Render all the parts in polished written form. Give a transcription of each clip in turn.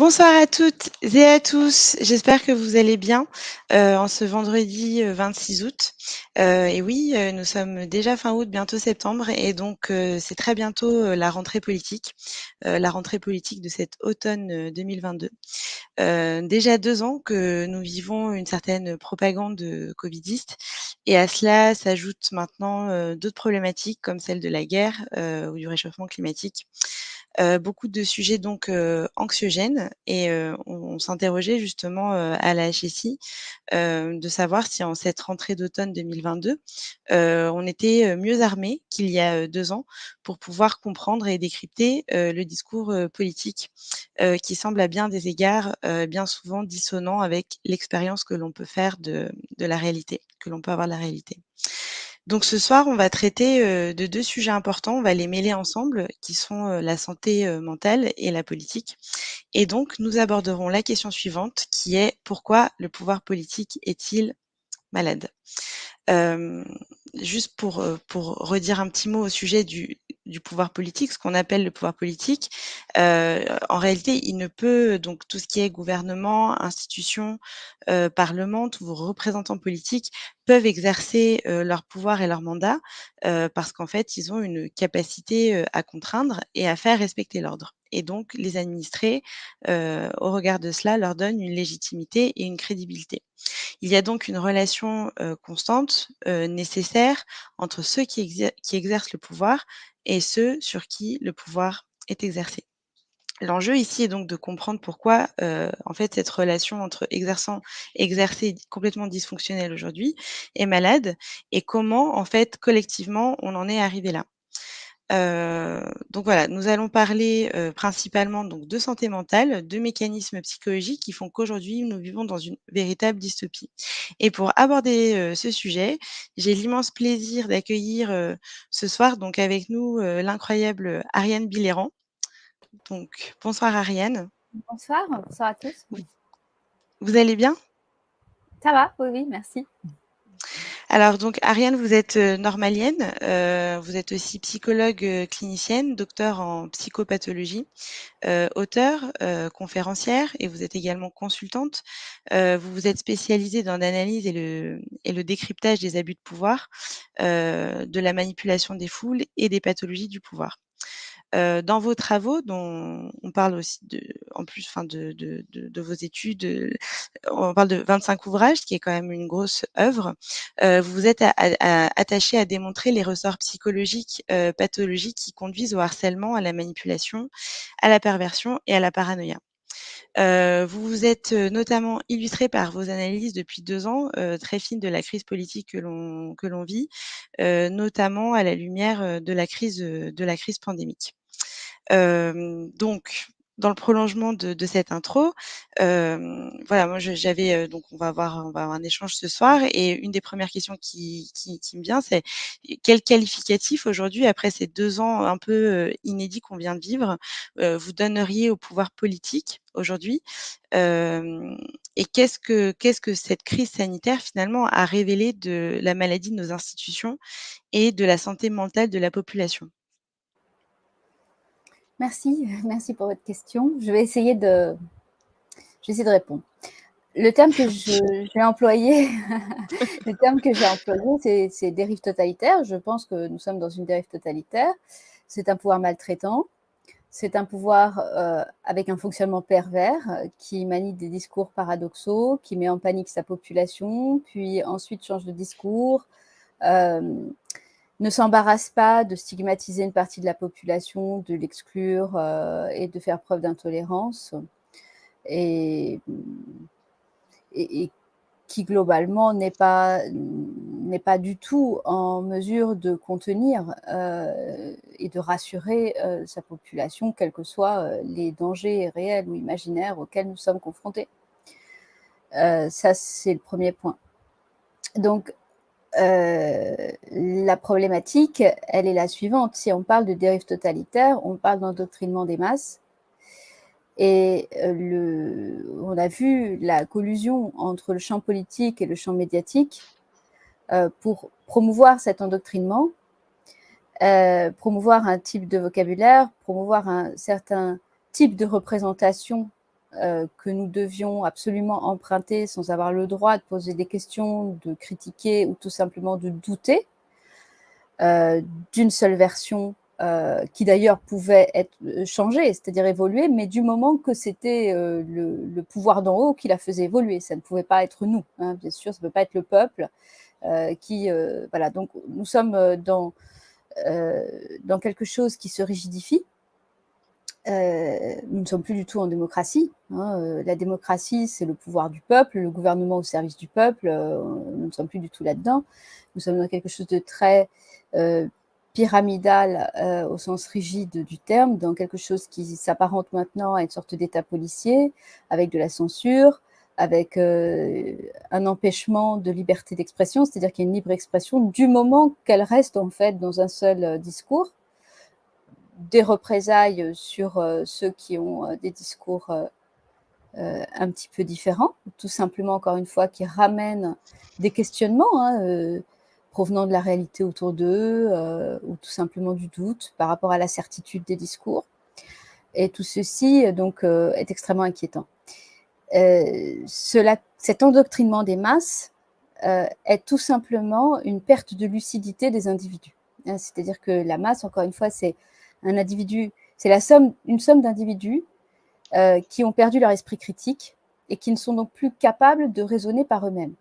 Bonsoir à toutes et à tous. J'espère que vous allez bien, en ce vendredi, 26 août. Et oui, nous sommes déjà fin août, bientôt septembre et donc c'est très bientôt, la rentrée politique de cet automne, 2022. Déjà 2 ans que nous vivons une certaine propagande, covidiste et à cela s'ajoutent maintenant, d'autres problématiques comme celle de la guerre, ou du réchauffement climatique. Beaucoup de sujets donc anxiogènes et on s'interrogeait justement, à la HSI, de savoir si en cette rentrée d'automne 2022, on était, mieux armés qu'il y a, 2 ans pour pouvoir comprendre et décrypter, le discours, politique, qui semble à bien des égards, bien souvent dissonant avec l'expérience que l'on peut faire de la réalité, que l'on peut avoir de la réalité. Donc ce soir, on va traiter, de 2 sujets importants, on va les mêler ensemble, qui sont, la santé, mentale et la politique et donc nous aborderons la question suivante qui est: «Pourquoi le pouvoir politique est-il malade?» Hem, Juste pour redire un petit mot au sujet du pouvoir politique, ce qu'on appelle le pouvoir politique, en réalité, il ne peut donc tout ce qui est gouvernement, institutions, parlement, tous vos représentants politiques peuvent exercer, leur pouvoir et leur mandat, parce qu'en fait, ils ont une capacité, à contraindre et à faire respecter l'ordre et donc les administrés, au regard de cela, leur donnent une légitimité et une crédibilité. Il y a donc une relation, constante, nécessaire entre ceux qui exercent le pouvoir et ceux sur qui le pouvoir est exercé. L'enjeu ici est donc de comprendre pourquoi, en fait, cette relation entre exercer complètement dysfonctionnelle aujourd'hui est malade et comment, en fait, collectivement, on en est arrivé là. Donc voilà, nous allons parler, principalement donc de santé mentale, de mécanismes psychologiques qui font qu'aujourd'hui nous vivons dans une véritable dystopie. Et pour aborder, ce sujet, j'ai l'immense plaisir d'accueillir, ce soir donc avec nous, l'incroyable Ariane Biléran. Donc bonsoir Ariane. Bonsoir, bonsoir à tous. Vous vous allez bien? Ça va? Oui, oui, merci. Alors donc Ariane, vous êtes, normalienne, vous êtes aussi psychologue, clinicienne, docteur en psychopathologie. Auteure, conférencière et vous êtes également consultante. Vous vous êtes spécialisée dans l'analyse et le décryptage des abus de pouvoir, de la manipulation des foules et des pathologies du pouvoir. Dans vos travaux dont on parle aussi en plus, enfin de vos études, on parle de 25 ouvrages, ce qui est quand même une grosse œuvre. Vous vous êtes attachée à démontrer les ressorts psychologiques, pathologiques qui conduisent au harcèlement, à la manipulation, à la perversion et à la paranoïa. Vous vous êtes, notamment illustrée par vos analyses depuis 2 ans, très fines de la crise politique que l'on vit, notamment à la lumière, de la crise pandémique. Donc dans le prolongement de cette intro, voilà, moi j'avais, donc on va avoir un échange ce soir et une des premières questions qui me vient, c'est quel qualificatif aujourd'hui, après ces 2 ans un peu, inédits qu'on vient de vivre, vous donneriez au pouvoir politique aujourd'hui? Hem Et qu'est-ce que cette crise sanitaire finalement a révélé de la maladie de nos institutions et de la santé mentale de la population? Merci, merci pour votre question. Je vais essayer de répondre. Le terme que j'ai employé, le terme que j'ai employé, c'est dérive totalitaire. Je pense que nous sommes dans une dérive totalitaire. C'est un pouvoir maltraitant. C'est un pouvoir avec un fonctionnement pervers qui manie des discours paradoxaux, qui met en panique sa population, puis ensuite change de discours, euh, ne s'embarrasse pas de stigmatiser une partie de la population, de l'exclure et de faire preuve d'intolérance, et, et qui globalement n'est pas du tout en mesure de contenir et de rassurer sa population, quels que soient les dangers réels ou imaginaires auxquels nous sommes confrontés. Ça, c'est le premier point. Donc, la problématique, elle est la suivante. Si on parle de dérive totalitaire, on parle d'endoctrinement des masses. Et on a vu la collusion entre le champ politique et le champ médiatique pour promouvoir cet endoctrinement, promouvoir un type de vocabulaire, promouvoir un certain type de représentation que nous devions absolument emprunter sans avoir le droit de poser des questions, de critiquer ou tout simplement de douter d'une seule version qui d'ailleurs pouvait être changée, c'est-à-dire évoluer, mais du moment que c'était le pouvoir d'en haut qui la faisait évoluer. Ça ne pouvait pas être nous, hein, bien sûr, ça ne peut pas être le peuple qui... voilà, donc nous sommes dans quelque chose qui se rigidifie. Nous ne sommes plus du tout en démocratie. Hein. La démocratie, c'est le pouvoir du peuple, le gouvernement au service du peuple. Nous ne sommes plus du tout là-dedans. Nous sommes dans quelque chose de très pyramidal au sens rigide du terme, dans quelque chose qui s'apparente maintenant à une sorte d'État policier, avec de la censure, avec un empêchement de liberté d'expression, c'est-à-dire qu'il y a une libre expression du moment qu'elle reste en fait dans un seul discours, des représailles sur ceux qui ont des discours un petit peu différents, tout simplement, encore une fois, qui ramènent des questionnements provenant de la réalité autour d'eux ou tout simplement du doute par rapport à la certitude des discours. Et tout ceci donc est extrêmement inquiétant. Cet endoctrinement des masses est tout simplement une perte de lucidité des individus. C'est-à-dire que la masse, encore une fois, c'est un individu, c'est une somme d'individus qui ont perdu leur esprit critique et qui ne sont donc plus capables de raisonner par eux-mêmes.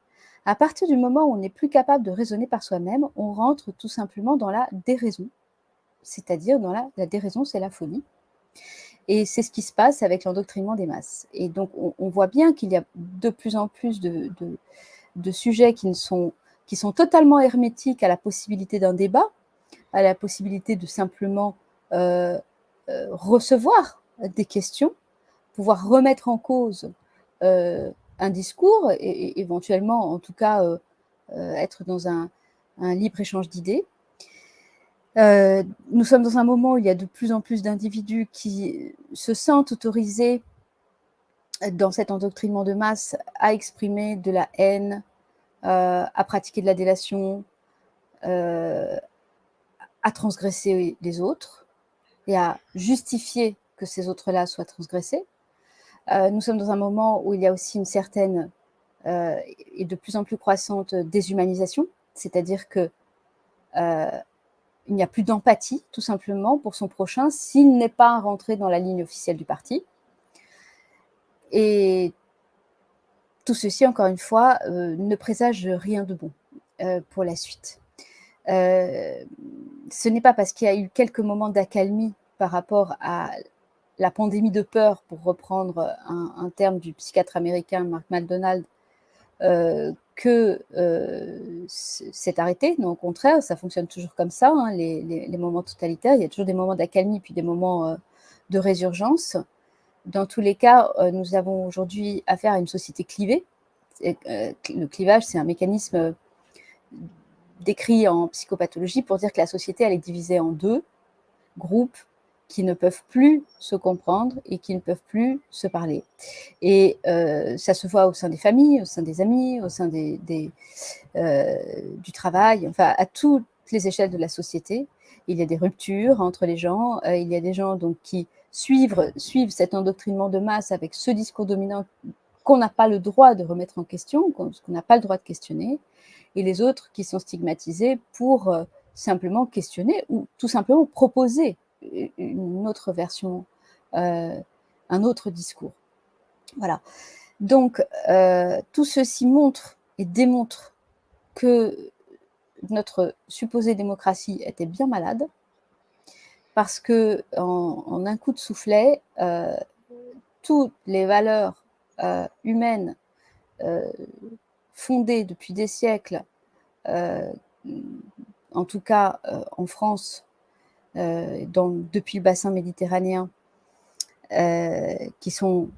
À partir du moment où on n'est plus capable de raisonner par soi-même, on rentre tout simplement dans la déraison, c'est-à-dire dans la déraison, c'est la folie. Et c'est ce qui se passe avec l'endoctrinement des masses. Et donc, on voit bien qu'il y a de plus en plus de sujets qui sont totalement hermétiques à la possibilité d'un débat, à la possibilité de simplement recevoir des questions, pouvoir remettre en cause un discours et éventuellement, en tout cas, être dans un libre échange d'idées. Nous sommes dans un moment où il y a de plus en plus d'individus qui se sentent autorisés dans cet endoctrinement de masse à exprimer de la haine, à pratiquer de la délation, à transgresser les autres et à justifier que ces autres-là soient transgressés. Nous sommes dans un moment où il y a aussi une certaine et de plus en plus croissante déshumanisation, c'est-à-dire que il n'y a plus d'empathie, tout simplement, pour son prochain s'il n'est pas rentré dans la ligne officielle du parti. Et tout ceci, encore une fois, ne présage rien de bon pour la suite. Ce n'est pas parce qu'il y a eu quelques moments d'accalmie par rapport à la pandémie de peur, pour reprendre un terme du psychiatre américain Mark McDonald, que c'est arrêté. Non, au contraire, ça fonctionne toujours comme ça, hein, les moments totalitaires. Il y a toujours des moments d'accalmie puis des moments de résurgence. Dans tous les cas, nous avons aujourd'hui affaire à une société clivée. Le clivage, c'est un mécanisme décrit en psychopathologie pour dire que la société, elle est divisée en deux groupes qui ne peuvent plus se comprendre et qui ne peuvent plus se parler. Et ça se voit au sein des familles, au sein des amis, au sein du travail, enfin à toutes les échelles de la société. Il y a des ruptures entre les gens, il y a des gens donc, qui suivent cet endoctrinement de masse avec ce discours dominant qu'on n'a pas le droit de remettre en question, qu'on n'a pas le droit de questionner, et les autres qui sont stigmatisés pour simplement questionner ou tout simplement proposer une autre version, un autre discours. Voilà. Donc, tout ceci montre et démontre que notre supposée démocratie était bien malade, parce que en un coup de soufflet, toutes les valeurs humaines fondées depuis des siècles, en tout cas en France, depuis le bassin méditerranéen, qui sont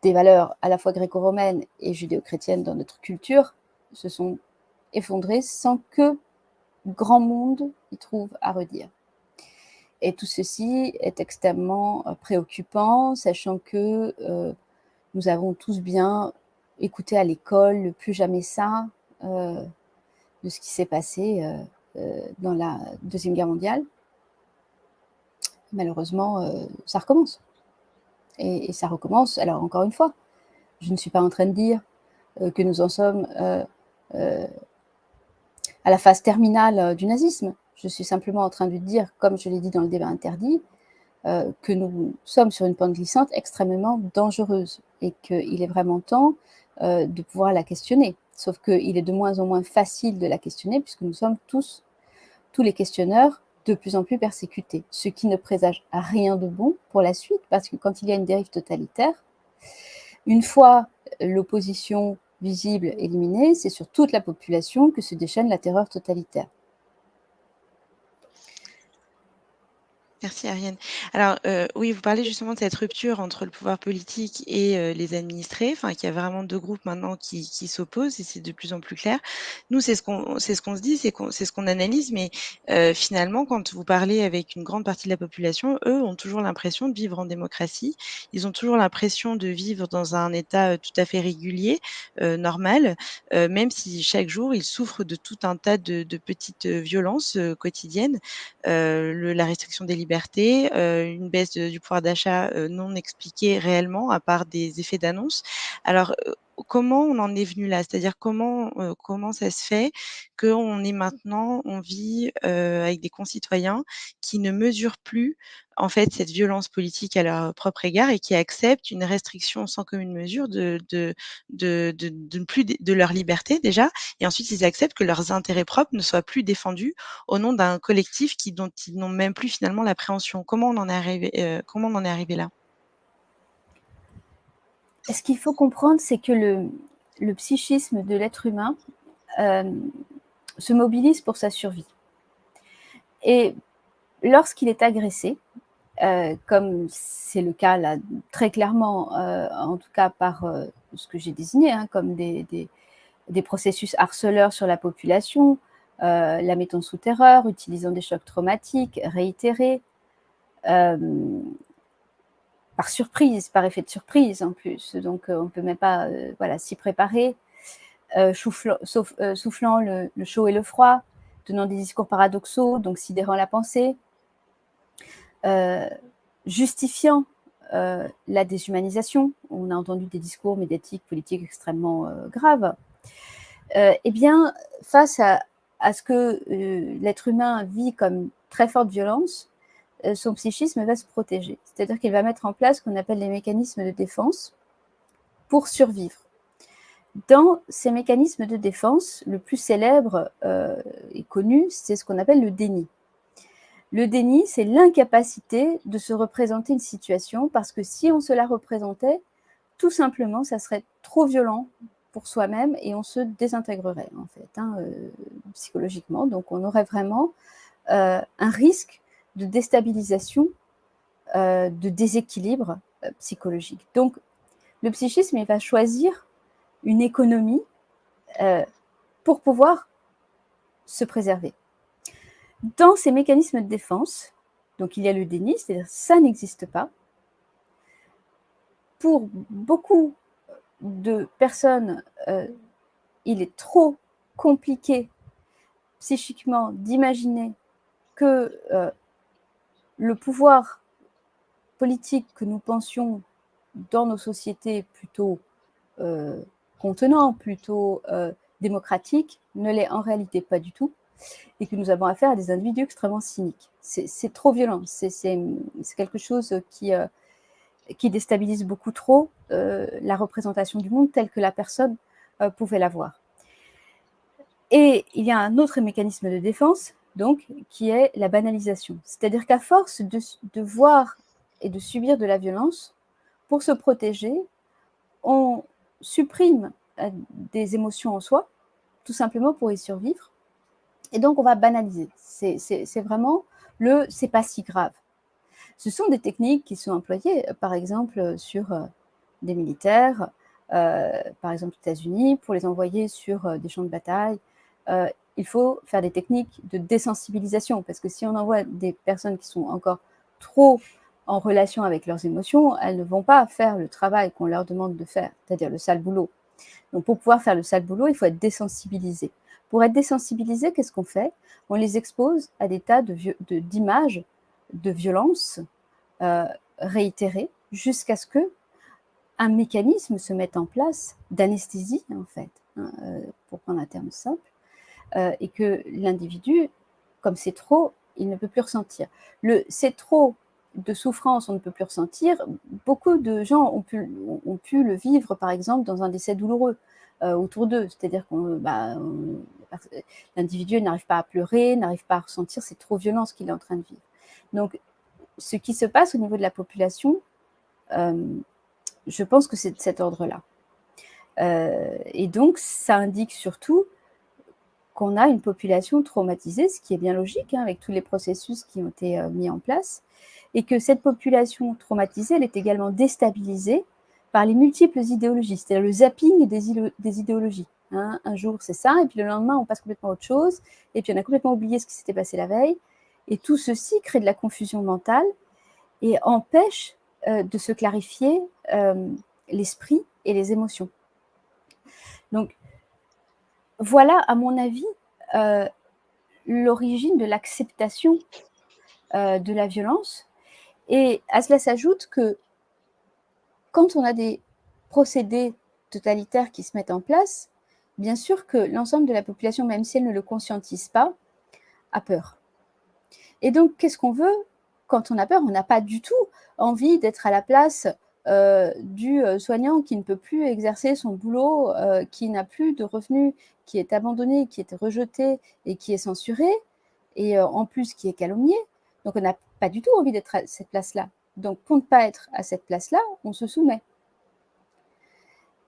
des valeurs à la fois gréco-romaines et judéo-chrétiennes dans notre culture, se sont effondrées sans que grand monde y trouve à redire. Et tout ceci est extrêmement préoccupant, sachant que nous avons tous bien écouté à l'école le plus jamais ça de ce qui s'est passé dans la Deuxième Guerre mondiale. Malheureusement, ça recommence. Et ça recommence. Alors encore une fois, je ne suis pas en train de dire que nous en sommes à la phase terminale du nazisme. Je suis simplement en train de dire, comme je l'ai dit dans le débat interdit, que nous sommes sur une pente glissante extrêmement dangereuse et qu'il est vraiment temps de pouvoir la questionner. Sauf qu'il est de moins en moins facile de la questionner puisque nous sommes tous les questionneurs de plus en plus persécutés, ce qui ne présage rien de bon pour la suite, parce que quand il y a une dérive totalitaire, une fois l'opposition visible éliminée, c'est sur toute la population que se déchaîne la terreur totalitaire. Merci Ariane. Alors oui, vous parlez justement de cette rupture entre le pouvoir politique et les administrés, enfin qu'il y a vraiment 2 groupes maintenant qui s'opposent et c'est de plus en plus clair. Nous, c'est ce qu'on se dit, c'est ce qu'on analyse, mais finalement, quand vous parlez avec une grande partie de la population, eux ont toujours l'impression de vivre en démocratie. Ils ont toujours l'impression de vivre dans un état, tout à fait régulier, normal, même si chaque jour, ils souffrent de tout un tas de petites, violences, quotidiennes. La restriction des libertés, une baisse du pouvoir d'achat non expliquée réellement, à part des effets d'annonce. Alors, comment on en est venu là? C'est-à-dire comment ça se fait qu'on est maintenant, on vit avec des concitoyens qui ne mesurent plus en fait cette violence politique à leur propre égard et qui acceptent une restriction sans commune mesure de ne plus de leur liberté déjà, et ensuite ils acceptent que leurs intérêts propres ne soient plus défendus au nom d'un collectif dont ils n'ont même plus finalement l'appréhension. Comment on en est arrivé là? Ce qu'il faut comprendre, c'est que le psychisme de l'être humain se mobilise pour sa survie. Et lorsqu'il est agressé, comme c'est le cas là très clairement, en tout cas par ce que j'ai désigné comme des processus harceleurs sur la population, la mettant sous terreur, utilisant des chocs traumatiques réitérés, par surprise, par effet de surprise en plus. Donc on ne peut même pas s'y préparer, soufflant le chaud et le froid, tenant des discours paradoxaux, donc sidérant la pensée, justifiant la déshumanisation. On a entendu des discours médiatiques, politiques extrêmement graves. Eh bien, face à ce que l'être humain vit comme très forte violence, son psychisme va se protéger. C'est-à-dire qu'il va mettre en place ce qu'on appelle les mécanismes de défense pour survivre. Dans ces mécanismes de défense, le plus célèbre et connu, c'est ce qu'on appelle le déni. Le déni, c'est l'incapacité de se représenter une situation parce que si on se la représentait, tout simplement, ça serait trop violent pour soi-même et on se désintégrerait en fait, psychologiquement. Donc on aurait vraiment un risque de déstabilisation, de déséquilibre psychologique. Donc le psychisme, il va choisir une économie pour pouvoir se préserver. Dans ces mécanismes de défense, donc il y a le déni, c'est-à-dire ça n'existe pas. Pour beaucoup de personnes, il est trop compliqué psychiquement d'imaginer que le pouvoir politique que nous pensions dans nos sociétés plutôt contenant, plutôt démocratique, ne l'est en réalité pas du tout, et que nous avons affaire à des individus extrêmement cyniques. C'est trop violent, c'est quelque chose qui déstabilise beaucoup trop la représentation du monde telle que la personne pouvait l'avoir. Et il y a un autre mécanisme de défense, donc, qui est la banalisation. C'est-à-dire qu'à force de voir et de subir de la violence, pour se protéger, on supprime des émotions en soi, tout simplement pour y survivre. Et donc, on va banaliser. C'est vraiment c'est pas si grave. Ce sont des techniques qui sont employées, par exemple, sur des militaires, par exemple aux États-Unis, pour les envoyer sur des champs de bataille. Il faut faire des techniques de désensibilisation, parce que si on envoie des personnes qui sont encore trop en relation avec leurs émotions, elles ne vont pas faire le travail qu'on leur demande de faire, c'est-à-dire le sale boulot. Donc pour pouvoir faire le sale boulot, il faut être désensibilisé. Pour être désensibilisé, qu'est-ce qu'on fait? On les expose à des tas d'images de violence réitérées, jusqu'à ce que un mécanisme se mette en place d'anesthésie, en fait, pour prendre un terme simple, et que l'individu, comme c'est trop, il ne peut plus ressentir. C'est trop de souffrance, on ne peut plus ressentir. Beaucoup de gens ont pu le vivre, par exemple, dans un décès douloureux autour d'eux. C'est-à-dire que l'individu n'arrive pas à pleurer, n'arrive pas à ressentir, c'est trop violent ce qu'il est en train de vivre. Donc, ce qui se passe au niveau de la population, je pense que c'est de cet ordre-là. Et donc, ça indique surtout qu'on a une population traumatisée, ce qui est bien logique, avec tous les processus qui ont été mis en place, et que cette population traumatisée, elle est également déstabilisée par les multiples idéologies, c'est-à-dire le zapping des idéologies. Un jour, c'est ça, et puis le lendemain, on passe complètement à autre chose, et puis on a complètement oublié ce qui s'était passé la veille, et tout ceci crée de la confusion mentale et empêche de se clarifier l'esprit et les émotions. Donc, voilà, à mon avis, l'origine de l'acceptation de la violence. Et à cela s'ajoute que quand on a des procédés totalitaires qui se mettent en place, bien sûr que l'ensemble de la population, même si elle ne le conscientise pas, a peur. Et donc, qu'est-ce qu'on veut quand on a peur? On n'a pas du tout envie d'être à la place du soignant qui ne peut plus exercer son boulot, qui n'a plus de revenus, qui est abandonné, qui est rejeté et qui est censuré, et en plus qui est calomnié. Donc on n'a pas du tout envie d'être à cette place-là. Donc pour ne pas être à cette place-là, on se soumet.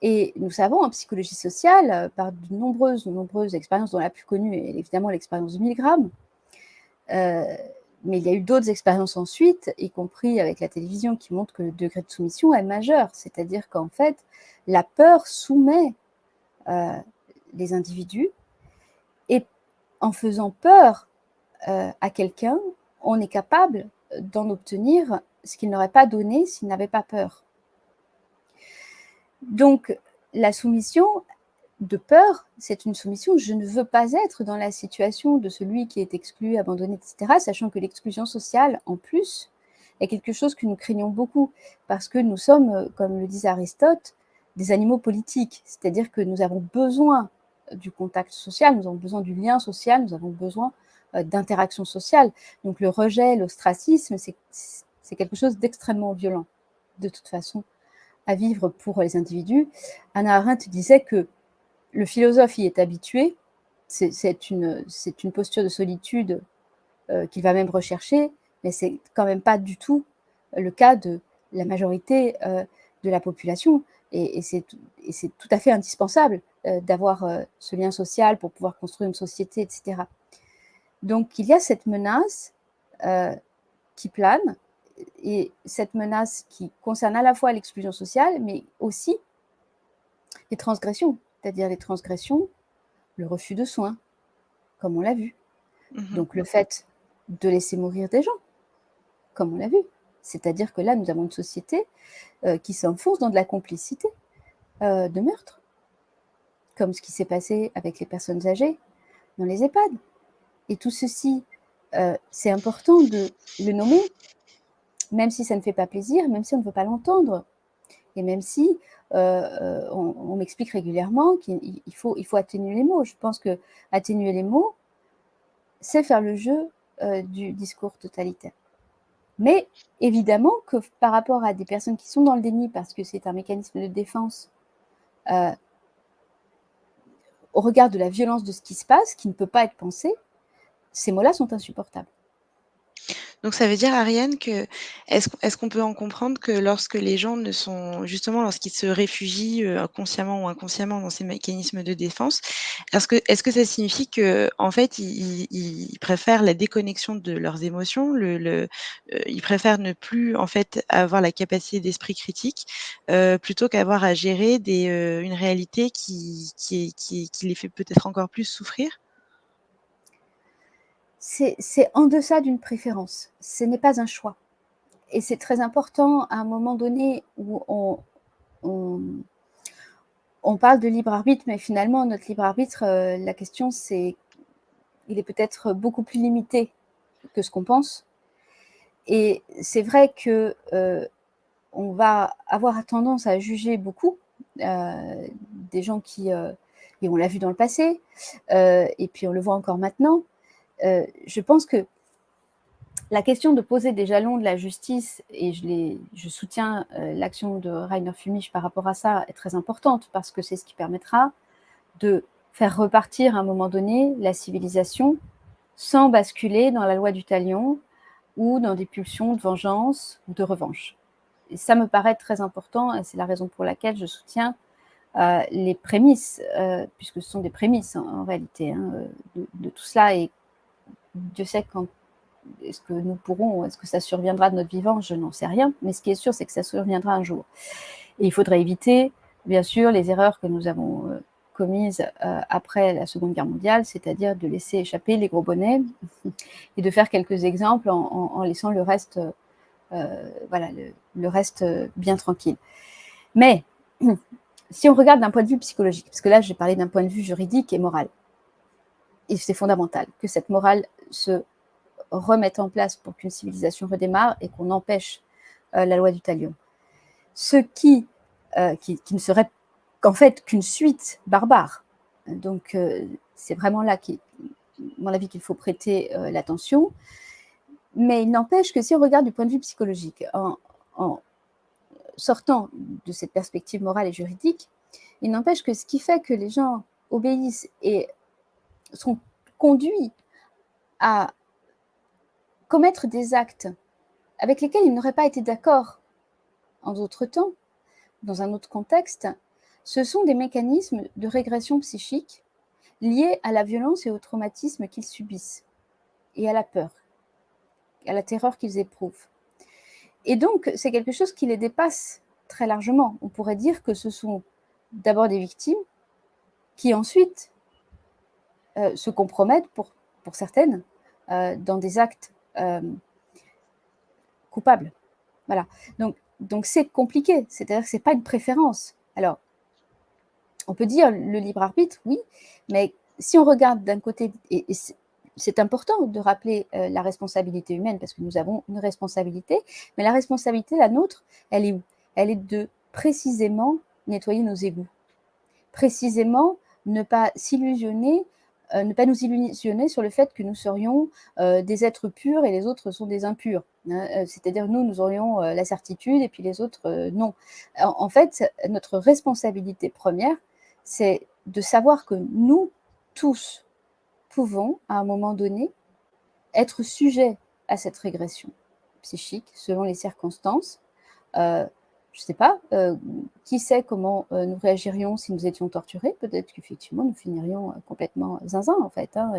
Et nous savons en psychologie sociale, par de nombreuses expériences, dont la plus connue est évidemment l'expérience de Milgram, mais il y a eu d'autres expériences ensuite, y compris avec la télévision, qui montrent que le degré de soumission est majeur. C'est-à-dire qu'en fait, la peur soumet les individus, et en faisant peur à quelqu'un, on est capable d'en obtenir ce qu'il n'aurait pas donné s'il n'avait pas peur. Donc, la soumission de peur, c'est une soumission. Je ne veux pas être dans la situation de celui qui est exclu, abandonné, etc., sachant que l'exclusion sociale, en plus, est quelque chose que nous craignons beaucoup, parce que nous sommes, comme le disait Aristote, des animaux politiques, c'est-à-dire que nous avons besoin du contact social, nous avons besoin du lien social, nous avons besoin d'interaction sociale. Donc le rejet, l'ostracisme, c'est quelque chose d'extrêmement violent, de toute façon, à vivre pour les individus. Hannah Arendt disait que le philosophe y est habitué, c'est une posture de solitude qu'il va même rechercher, mais c'est quand même pas du tout le cas de la majorité de la population. Et c'est tout à fait indispensable d'avoir ce lien social pour pouvoir construire une société, etc. Donc il y a cette menace qui plane, et cette menace qui concerne à la fois l'exclusion sociale, mais aussi les transgressions, c'est-à-dire les transgressions, le refus de soins, comme on l'a vu. Donc le fait de laisser mourir des gens, comme on l'a vu. C'est-à-dire que là, nous avons une société qui s'enfonce dans de la complicité de meurtre, comme ce qui s'est passé avec les personnes âgées dans les EHPAD. Et tout ceci, c'est important de le nommer, même si ça ne fait pas plaisir, même si on ne veut pas l'entendre. Et même si on m'explique régulièrement qu'il faut atténuer les mots. Je pense que atténuer les mots, c'est faire le jeu du discours totalitaire. Mais évidemment que par rapport à des personnes qui sont dans le déni parce que c'est un mécanisme de défense, au regard de la violence de ce qui se passe, qui ne peut pas être pensé, ces mots-là sont insupportables. Donc ça veut dire, Ariane, que est-ce qu'on peut en comprendre que lorsque les gens ne sont justement lorsqu'ils se réfugient consciemment ou inconsciemment dans ces mécanismes de défense, est-ce que ça signifie que en fait ils préfèrent la déconnexion de leurs émotions, ils préfèrent ne plus en fait avoir la capacité d'esprit critique plutôt qu'avoir à gérer une réalité qui les fait peut-être encore plus souffrir? C'est en deçà d'une préférence, ce n'est pas un choix. Et c'est très important à un moment donné où on parle de libre arbitre, mais finalement notre libre arbitre, la question c'est, il est peut-être beaucoup plus limité que ce qu'on pense. Et c'est vrai que on va avoir tendance à juger beaucoup des gens qui, et on l'a vu dans le passé, et puis on le voit encore maintenant. Je pense que la question de poser des jalons de la justice, et je soutiens l'action de Rainer Fumisch par rapport à ça, est très importante, parce que c'est ce qui permettra de faire repartir à un moment donné la civilisation sans basculer dans la loi du talion ou dans des pulsions de vengeance ou de revanche. Et ça me paraît très important, et c'est la raison pour laquelle je soutiens les prémices, puisque ce sont des prémices en réalité, hein, de tout cela. Et Dieu sait quand est-ce que nous pourrons, est-ce que ça surviendra de notre vivant, je n'en sais rien, mais ce qui est sûr, c'est que ça surviendra un jour. Et il faudrait éviter, bien sûr, les erreurs que nous avons commises après la Seconde Guerre mondiale, c'est-à-dire de laisser échapper les gros bonnets et de faire quelques exemples en laissant le reste, voilà, le reste bien tranquille. Mais si on regarde d'un point de vue psychologique, parce que là j'ai parlé d'un point de vue juridique et moral, et c'est fondamental que cette morale se remette en place pour qu'une civilisation redémarre et qu'on empêche la loi du talion. Ce qui ne serait qu'en fait qu'une suite barbare. Donc c'est vraiment là, à mon avis, qu'il faut prêter l'attention. Mais il n'empêche que si on regarde du point de vue psychologique, en sortant de cette perspective morale et juridique, il n'empêche que ce qui fait que les gens obéissent et sont conduits à commettre des actes avec lesquels ils n'auraient pas été d'accord en d'autres temps, dans un autre contexte, ce sont des mécanismes de régression psychique liés à la violence et au traumatisme qu'ils subissent, et à la peur, à la terreur qu'ils éprouvent. Et donc, c'est quelque chose qui les dépasse très largement. On pourrait dire que ce sont d'abord des victimes qui ensuite se compromettent, pour certaines, dans des actes coupables. Voilà. Donc c'est compliqué, c'est-à-dire que ce n'est pas une préférence. Alors, on peut dire le libre arbitre, oui, mais si on regarde d'un côté, et c'est important de rappeler la responsabilité humaine, parce que nous avons une responsabilité, mais la responsabilité, la nôtre, elle est où? Elle est de précisément nettoyer nos égouts. Précisément, ne pas s'illusionner, ne pas nous illusionner sur le fait que nous serions des êtres purs et les autres sont des impurs. C'est-à-dire nous aurions la certitude et puis les autres non. En fait, notre responsabilité première, c'est de savoir que nous tous pouvons, à un moment donné, être sujets à cette régression psychique selon les circonstances. Je ne sais pas, qui sait comment nous réagirions si nous étions torturés. Peut-être qu'effectivement, nous finirions complètement zinzin, en fait. Hein,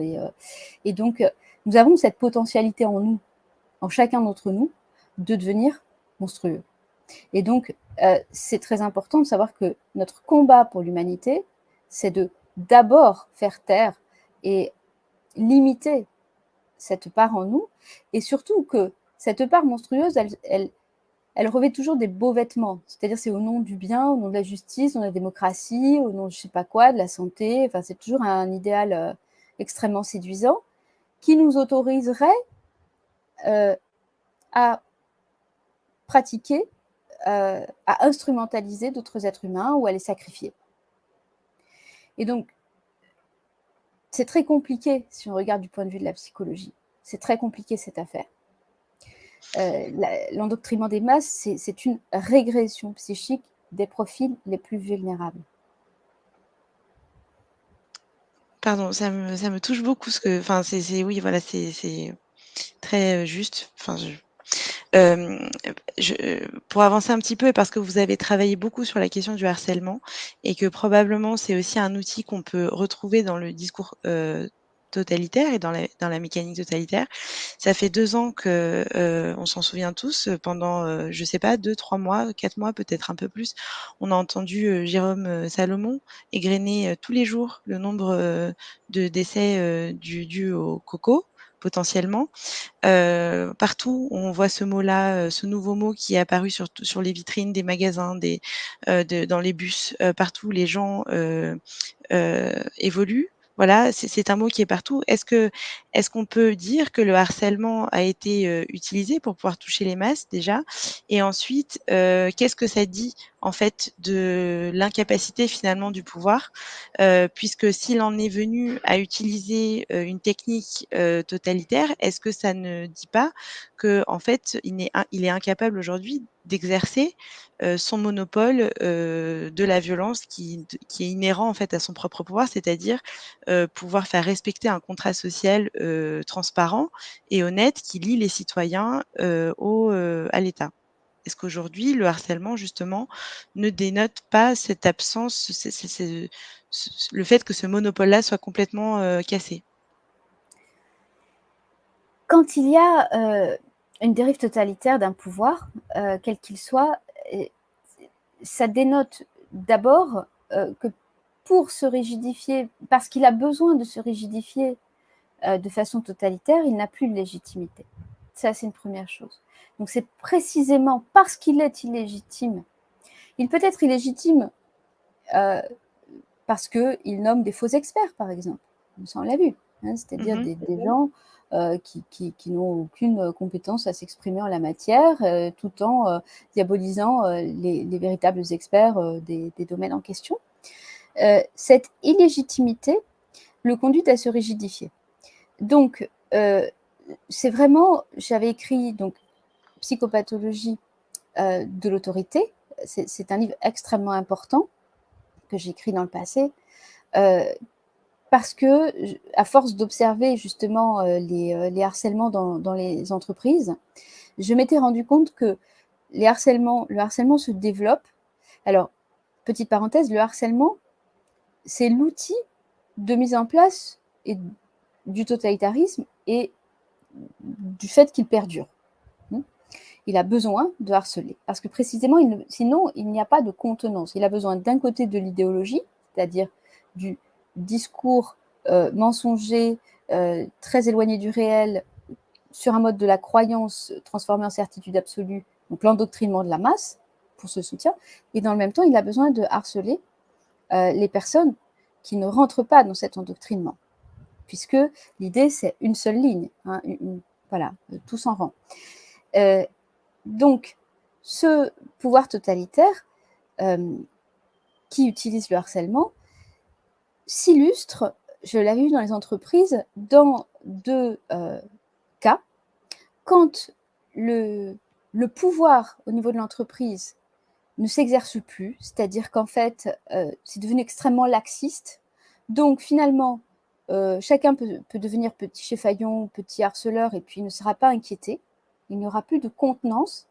et donc, nous avons cette potentialité en nous, en chacun d'entre nous, de devenir monstrueux. Et donc, c'est très important de savoir que notre combat pour l'humanité, c'est de d'abord faire taire et limiter cette part en nous, et surtout que cette part monstrueuse, elle revêt toujours des beaux vêtements. C'est-à-dire, c'est au nom du bien, au nom de la justice, au nom de la démocratie, au nom de je ne sais pas quoi, de la santé. Enfin, c'est toujours un idéal extrêmement séduisant qui nous autoriserait à pratiquer, à instrumentaliser d'autres êtres humains ou à les sacrifier. Et donc, c'est très compliqué si on regarde du point de vue de la psychologie. C'est très compliqué cette affaire. L'endoctrinement des masses, c'est une régression psychique des profils les plus vulnérables. Pardon, ça me touche beaucoup ce que, enfin, oui, voilà, c'est très juste. Enfin, pour avancer un petit peu, et parce que vous avez travaillé beaucoup sur la question du harcèlement, et que probablement c'est aussi un outil qu'on peut retrouver dans le discours totalitaire et dans la mécanique totalitaire. Ça fait 2 ans que, on s'en souvient tous, pendant, je sais pas, 2-3 mois, 4 mois, peut-être un peu plus, on a entendu Jérôme Salomon égrener tous les jours le nombre de décès dus au coco, potentiellement. Partout, on voit ce mot-là, ce nouveau mot qui est apparu sur les vitrines des magasins, dans les bus, partout, les gens évoluent, Voilà, c'est un mot qui est partout. Est-ce qu'on peut dire que le harcèlement a été, utilisé pour pouvoir toucher les masses déjà? Et ensuite, qu'est-ce que ça dit, en fait, de l'incapacité finalement du pouvoir? Puisque s'il en est venu à utiliser, une technique, totalitaire, est-ce que ça ne dit pas qu'en fait, il est incapable aujourd'hui d'exercer, son monopole, de la violence qui est inhérent en fait à son propre pouvoir, c'est-à-dire, pouvoir faire respecter un contrat social, transparent et honnête qui lie les citoyens, à l'État. Est-ce qu'aujourd'hui, le harcèlement justement ne dénote pas cette absence, le fait que ce monopole-là soit complètement, cassé? Quand il y a, une dérive totalitaire d'un pouvoir, quel qu'il soit, et ça dénote d'abord, que pour se rigidifier, parce qu'il a besoin de se rigidifier, de façon totalitaire, il n'a plus de légitimité. Ça, c'est une première chose. Donc c'est précisément parce qu'il est illégitime. Il peut être illégitime, parce qu'il nomme des faux experts, par exemple. Ça, on l'a vu, hein, c'est-à-dire Mmh. des gens qui n'ont aucune compétence à s'exprimer en la matière, tout en diabolisant les véritables experts des domaines en question. Cette illégitimité le conduit à se rigidifier. Donc, c'est vraiment, j'avais écrit donc Psychopathologie de l'autorité. C'est un livre extrêmement important que j'ai écrit dans le passé, parce que, à force d'observer justement les harcèlements dans les entreprises, je m'étais rendu compte que le harcèlement se développe. Alors, petite parenthèse, le harcèlement, c'est l'outil de mise en place du totalitarisme et du fait qu'il perdure. Il a besoin de harceler, parce que précisément, sinon, il n'y a pas de contenance. Il a besoin d'un côté de l'idéologie, c'est-à-dire du discours mensonger, très éloigné du réel, sur un mode de la croyance transformé en certitude absolue, donc l'endoctrinement de la masse pour ce soutien, et dans le même temps, il a besoin de harceler les personnes qui ne rentrent pas dans cet endoctrinement, puisque l'idée, c'est une seule ligne, hein, voilà, tous en rang. Donc, ce pouvoir totalitaire qui utilise le harcèlement s'illustre, je l'avais vu dans les entreprises, dans deux cas. Quand le pouvoir au niveau de l'entreprise ne s'exerce plus, c'est-à-dire qu'en fait, c'est devenu extrêmement laxiste. Donc finalement, chacun peut devenir petit chef-haillon, petit harceleur, et puis il ne sera pas inquiété. Il n'y aura plus de contenance.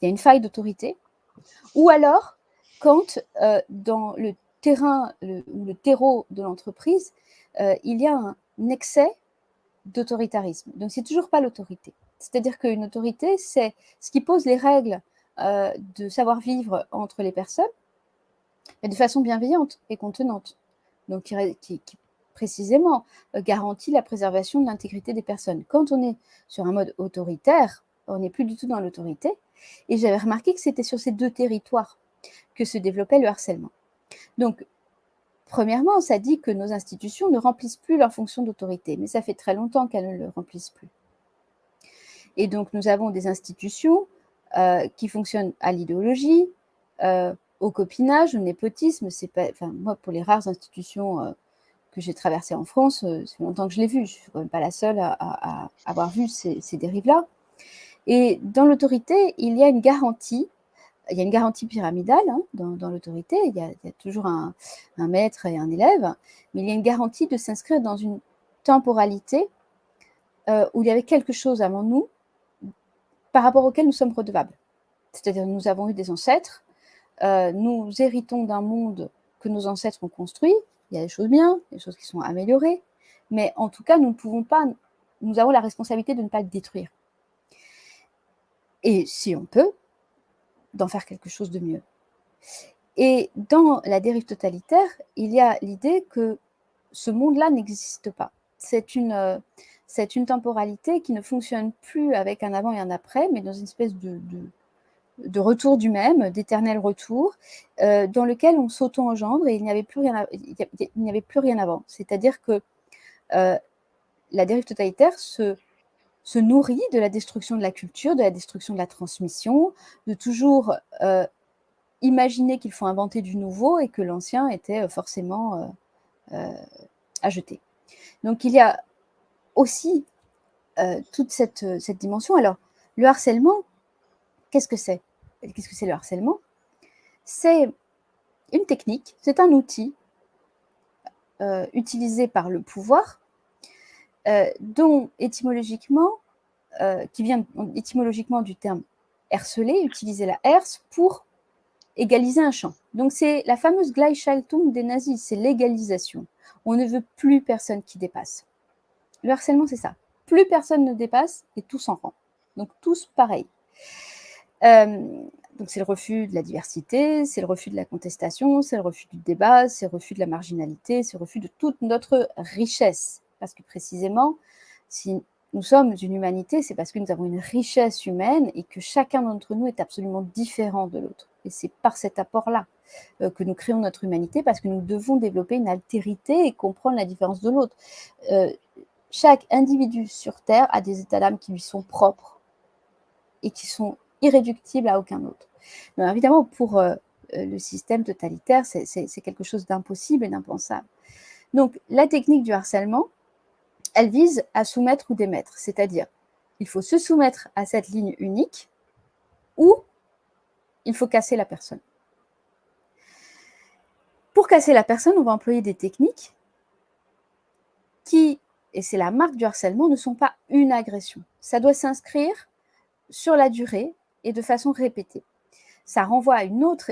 Il y a une faille d'autorité. Ou alors, quand dans le terrain ou le terreau de l'entreprise, il y a un excès d'autoritarisme. Donc, c'est toujours pas l'autorité. C'est-à-dire qu'une autorité, c'est ce qui pose les règles de savoir-vivre entre les personnes, mais de façon bienveillante et contenante. Donc, qui précisément garantit la préservation de l'intégrité des personnes. Quand on est sur un mode autoritaire, on n'est plus du tout dans l'autorité. Et j'avais remarqué que c'était sur ces deux territoires que se développait le harcèlement. Donc, premièrement, ça dit que nos institutions ne remplissent plus leur fonction d'autorité, mais ça fait très longtemps qu'elles ne le remplissent plus. Et donc, nous avons des institutions qui fonctionnent à l'idéologie, au copinage, au népotisme. C'est pas, enfin, moi, pour les rares institutions que j'ai traversées en France, c'est longtemps que je l'ai vu. Je ne suis quand même pas la seule à avoir vu ces dérives-là. Et dans l'autorité, il y a une garantie. Il y a une garantie pyramidale hein, dans l'autorité, il y a toujours un maître et un élève, mais il y a une garantie de s'inscrire dans une temporalité où il y avait quelque chose avant nous par rapport auquel nous sommes redevables. C'est-à-dire nous avons eu des ancêtres, nous héritons d'un monde que nos ancêtres ont construit, il y a des choses bien, des choses qui sont améliorées, mais en tout cas, nous ne pouvons pas, nous avons la responsabilité de ne pas le détruire. Et si on peut, d'en faire quelque chose de mieux. Et dans la dérive totalitaire, il y a l'idée que ce monde-là n'existe pas. C'est une temporalité qui ne fonctionne plus avec un avant et un après, mais dans une espèce de retour du même, d'éternel retour, dans lequel on s'auto-engendre et il n'y avait plus rien avant. C'est-à-dire que la dérive totalitaire se nourrit de la destruction de la culture, de la destruction de la transmission, de toujours imaginer qu'il faut inventer du nouveau et que l'ancien était forcément à jeter. Donc il y a aussi toute cette dimension. Alors, le harcèlement, qu'est-ce que c'est? Qu'est-ce que c'est le harcèlement? C'est une technique, c'est un outil utilisé par le pouvoir, dont étymologiquement, qui vient étymologiquement du terme herceler, utiliser la herse pour égaliser un champ. Donc c'est la fameuse Gleichschaltung des nazis, c'est l'égalisation. On ne veut plus personne qui dépasse. Le harcèlement, c'est ça. Plus personne ne dépasse et tous en rang. Donc tous pareils. Donc c'est le refus de la diversité, c'est le refus de la contestation, c'est le refus du débat, c'est le refus de la marginalité, c'est le refus de toute notre richesse. Parce que précisément, si nous sommes une humanité, c'est parce que nous avons une richesse humaine et que chacun d'entre nous est absolument différent de l'autre. Et c'est par cet apport-là que nous créons notre humanité, parce que nous devons développer une altérité et comprendre la différence de l'autre. Chaque individu sur Terre a des états d'âme qui lui sont propres et qui sont irréductibles à aucun autre. Donc, évidemment, pour le système totalitaire, c'est quelque chose d'impossible et d'impensable. Donc, la technique du harcèlement, elle vise à soumettre ou démettre, c'est-à-dire il faut se soumettre à cette ligne unique ou il faut casser la personne. Pour casser la personne, on va employer des techniques qui, et c'est la marque du harcèlement, ne sont pas une agression. Ça doit s'inscrire sur la durée et de façon répétée. Ça renvoie à une autre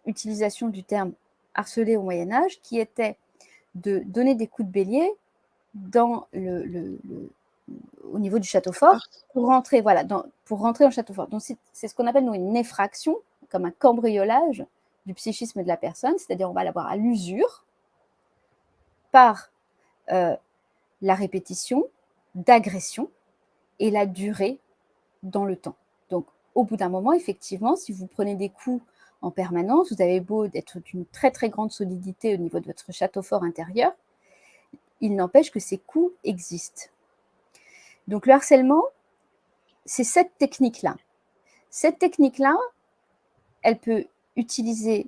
utilisation du terme harceler au Moyen-Âge qui était de donner des coups de bélier dans au niveau du château fort pour rentrer, pour rentrer dans le château fort. Donc c'est ce qu'on appelle nous une effraction, comme un cambriolage du psychisme de la personne, c'est-à-dire on va l'avoir à l'usure par la répétition d'agression et la durée dans le temps. Donc au bout d'un moment, effectivement, si vous prenez des coups en permanence, vous avez beau être d'une très très grande solidité au niveau de votre château fort intérieur, il n'empêche que ces coups existent. Donc le harcèlement, c'est cette technique-là. Cette technique-là, elle peut utiliser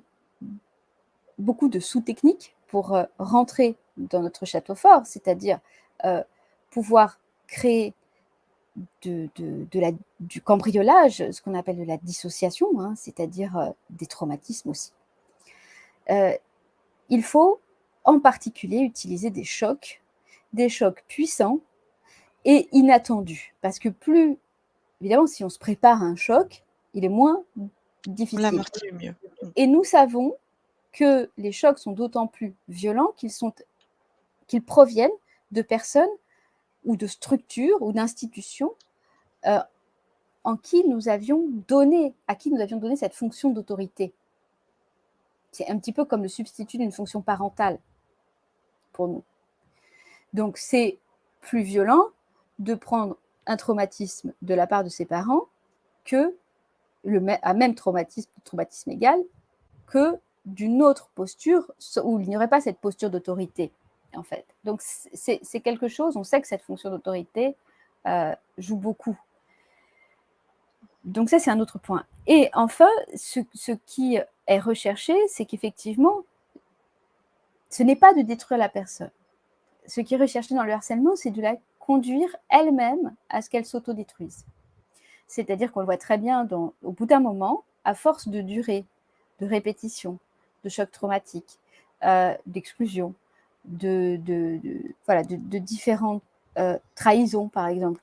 beaucoup de sous-techniques pour rentrer dans notre château fort, c'est-à-dire pouvoir créer du cambriolage, ce qu'on appelle de la dissociation, hein, c'est-à-dire des traumatismes aussi. Il faut en particulier utiliser des chocs puissants et inattendus, parce que plus, évidemment, si on se prépare à un choc, il est moins difficile. L'amortir mieux. Et nous savons que les chocs sont d'autant plus violents qu'ils proviennent de personnes ou de structures ou d'institutions à qui nous avions donné cette fonction d'autorité. C'est un petit peu comme le substitut d'une fonction parentale pour nous. Donc c'est plus violent de prendre un traumatisme de la part de ses parents que un même traumatisme égal, que d'une autre posture où il n'y aurait pas cette posture d'autorité, en fait. Donc c'est quelque chose, on sait que cette fonction d'autorité joue beaucoup. Donc ça, c'est un autre point. Et enfin, ce qui est recherché, c'est qu'effectivement, ce n'est pas de détruire la personne. Ce qui est recherché dans le harcèlement, c'est de la conduire elle-même à ce qu'elle s'autodétruise. C'est-à-dire qu'on le voit très bien au bout d'un moment, à force de durée, de répétition, de choc traumatique, d'exclusion, de différentes trahisons, par exemple,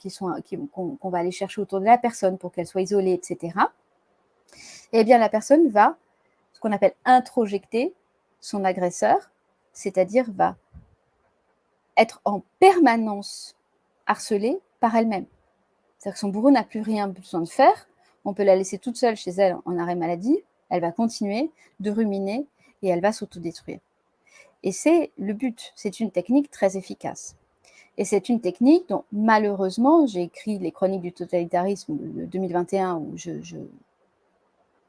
qu'on va aller chercher autour de la personne pour qu'elle soit isolée, etc. Eh bien, la personne va, ce qu'on appelle introjecter son agresseur, c'est-à-dire va être en permanence harcelée par elle-même. C'est-à-dire que son bourreau n'a plus rien besoin de faire, on peut la laisser toute seule chez elle en arrêt maladie, elle va continuer de ruminer et elle va s'autodétruire. Et c'est le but, c'est une technique très efficace. Et c'est une technique dont, malheureusement, j'ai écrit les chroniques du totalitarisme de 2021 où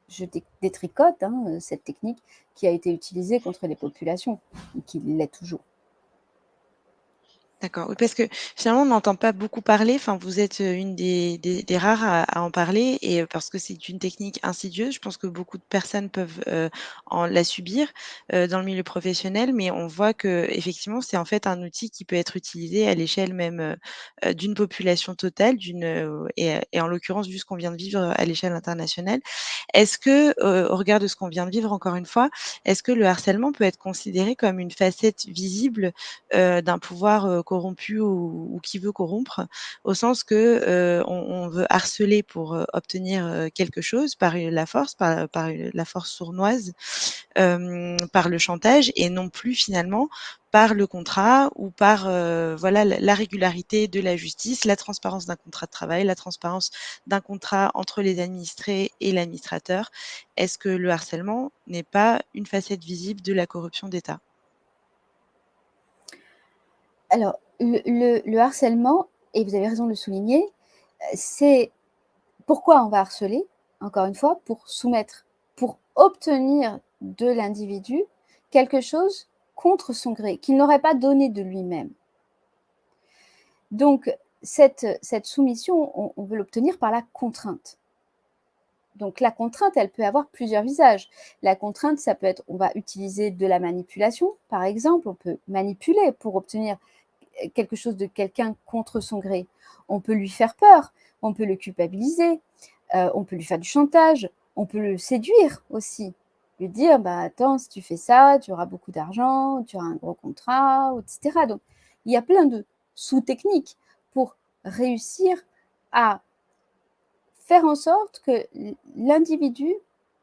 je détricote cette technique qui a été utilisée contre les populations, et qui l'est toujours. D'accord, oui, parce que finalement, on n'entend pas beaucoup parler. Enfin, vous êtes, une des rares à en parler et parce que c'est une technique insidieuse. Je pense que beaucoup de personnes peuvent, en la subir, dans le milieu professionnel, mais on voit qu'effectivement, c'est en fait un outil qui peut être utilisé à l'échelle même, d'une population totale, et en l'occurrence, vu ce qu'on vient de vivre à l'échelle internationale. Est-ce que, au regard de ce qu'on vient de vivre encore une fois, est-ce que le harcèlement peut être considéré comme une facette visible, d'un pouvoir, corrompu ou qui veut corrompre? Au sens que, on veut harceler pour, obtenir, quelque chose par, la force, par la force sournoise, par le chantage et non plus finalement par le contrat ou par, voilà la régularité de la justice, la transparence d'un contrat de travail, la transparence d'un contrat entre les administrés et l'administrateur. Est-ce que le harcèlement n'est pas une facette visible de la corruption d'État? Alors, le harcèlement, et vous avez raison de le souligner, c'est pourquoi on va harceler? Encore une fois, pour soumettre, pour obtenir de l'individu quelque chose contre son gré, qu'il n'aurait pas donné de lui-même. Donc cette soumission, on veut l'obtenir par la contrainte. Donc la contrainte, elle peut avoir plusieurs visages. La contrainte, ça peut être, on va utiliser de la manipulation, par exemple, on peut manipuler pour obtenir quelque chose de quelqu'un contre son gré. On peut lui faire peur, on peut le culpabiliser, on peut lui faire du chantage, on peut le séduire aussi. Lui dire, bah attends, si tu fais ça, tu auras beaucoup d'argent, tu auras un gros contrat, etc. Donc, il y a plein de sous-techniques pour réussir à faire en sorte que l'individu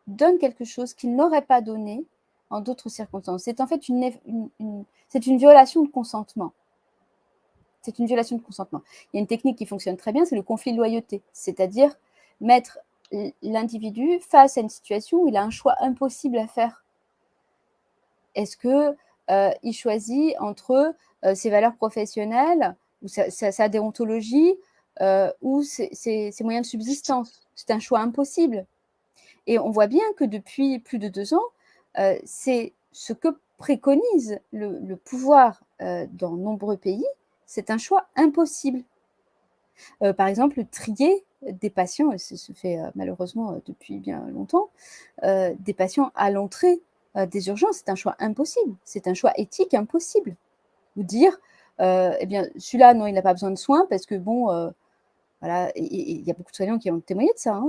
donne quelque chose qu'il n'aurait pas donné en d'autres circonstances. C'est en fait c'est une violation de consentement. C'est une violation de consentement. Il y a une technique qui fonctionne très bien, c'est le conflit de loyauté, c'est-à-dire mettre l'individu face à une situation où il a un choix impossible à faire. Est-ce que il choisit entre ses valeurs professionnelles ou sa déontologie ou ses moyens de subsistance? C'est un choix impossible. Et on voit bien que depuis plus de 2 ans, c'est ce que préconise le pouvoir dans nombreux pays, c'est un choix impossible. Par exemple, trier des patients, et ça se fait malheureusement depuis bien longtemps, des patients à l'entrée des urgences, c'est un choix impossible, c'est un choix éthique impossible. Ou dire, eh bien, celui-là, non, il n'a pas besoin de soins parce que bon, voilà, et il y a beaucoup de soignants qui ont témoigné de ça,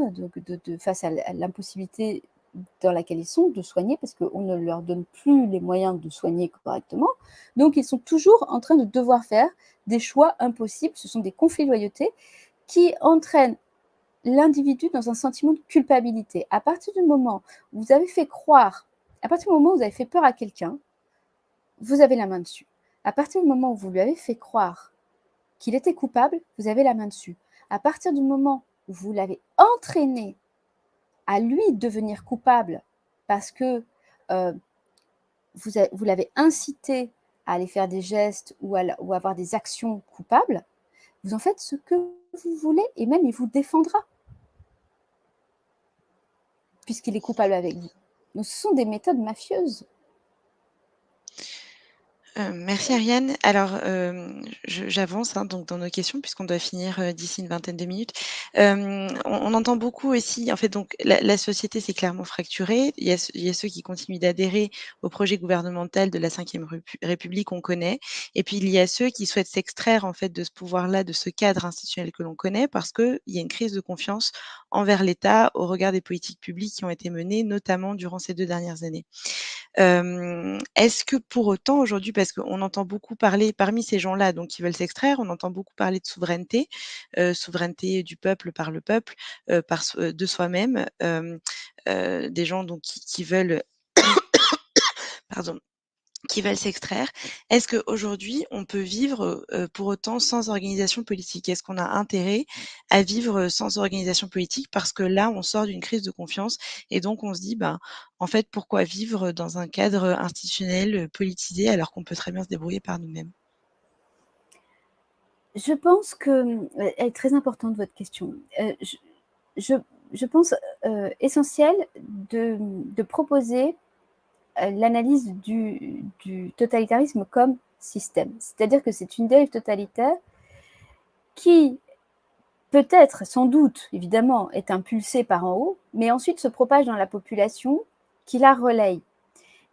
face à l'impossibilité dans laquelle ils sont de soigner parce qu'on ne leur donne plus les moyens de soigner correctement. Donc, ils sont toujours en train de devoir faire des choix impossibles. Ce sont des conflits de loyauté qui entraînent l'individu dans un sentiment de culpabilité. À partir du moment où vous avez fait croire, à partir du moment où vous avez fait peur à quelqu'un, vous avez la main dessus. À partir du moment où vous lui avez fait croire qu'il était coupable, vous avez la main dessus. À partir du moment où vous l'avez entraîné à lui devenir coupable parce que vous l'avez incité à aller faire des gestes ou à avoir des actions coupables, vous en faites ce que vous voulez et même il vous défendra puisqu'il est coupable avec vous. Donc ce sont des méthodes mafieuses. Merci Ariane. Alors, j'avance, hein, donc dans nos questions puisqu'on doit finir, d'ici une vingtaine de minutes. On entend beaucoup aussi en fait donc la société s'est clairement fracturée. Il y a ceux qui continuent d'adhérer au projet gouvernemental de la Ve République, on connaît, et puis il y a ceux qui souhaitent s'extraire en fait de ce pouvoir-là, de ce cadre institutionnel que l'on connaît parce qu'il y a une crise de confiance envers l'État au regard des politiques publiques qui ont été menées, notamment durant ces 2 dernières années. Est-ce que pour autant aujourd'hui, parce qu'on entend beaucoup parler parmi ces gens-là, donc qui veulent s'extraire, on entend beaucoup parler de souveraineté, souveraineté du peuple par le peuple, de soi-même, des gens donc qui veulent pardon, qui veulent s'extraire. Est-ce qu'aujourd'hui, on peut vivre, pour autant sans organisation politique? Est-ce qu'on a intérêt à vivre, sans organisation politique? Parce que là, on sort d'une crise de confiance et donc on se dit: «Ben, en fait, pourquoi vivre dans un cadre, institutionnel, politisé alors qu'on peut très bien se débrouiller par nous-mêmes?» Je pense que, elle est très importante votre question. Je je pense, essentiel de proposer l'analyse du totalitarisme comme système. C'est-à-dire que c'est une dérive totalitaire qui, peut-être, sans doute, évidemment, est impulsée par en haut, mais ensuite se propage dans la population, qui la relaye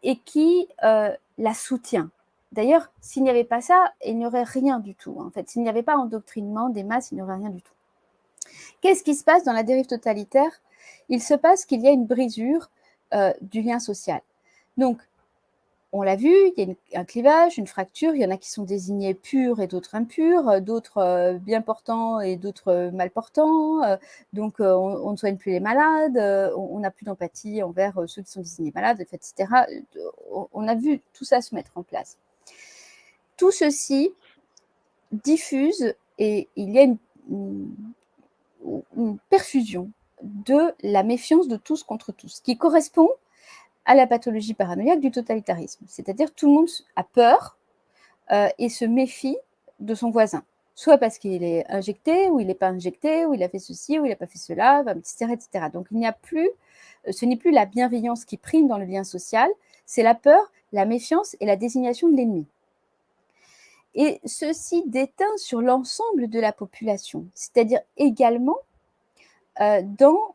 et qui la soutient. D'ailleurs, s'il n'y avait pas ça, il n'y aurait rien du tout. En fait, s'il n'y avait pas endoctrinement des masses, il n'y aurait rien du tout. Qu'est-ce qui se passe dans la dérive totalitaire? Il se passe qu'il y a une brisure du lien social. Donc, on l'a vu, il y a un clivage, une fracture, il y en a qui sont désignés purs et d'autres impurs, d'autres bien portants et d'autres mal portants, donc on ne soigne plus les malades, on n'a plus d'empathie envers ceux qui sont désignés malades, etc. On a vu tout ça se mettre en place. Tout ceci diffuse et il y a une perfusion de la méfiance de tous contre tous, qui correspond à la pathologie paranoïaque du totalitarisme. C'est-à-dire tout le monde a peur et se méfie de son voisin, soit parce qu'il est injecté, ou il n'est pas injecté, ou il a fait ceci, ou il n'a pas fait cela, etc., etc. Donc il n'y a plus, ce n'est plus la bienveillance qui prime dans le lien social, c'est la peur, la méfiance et la désignation de l'ennemi. Et ceci déteint sur l'ensemble de la population, c'est-à-dire également dans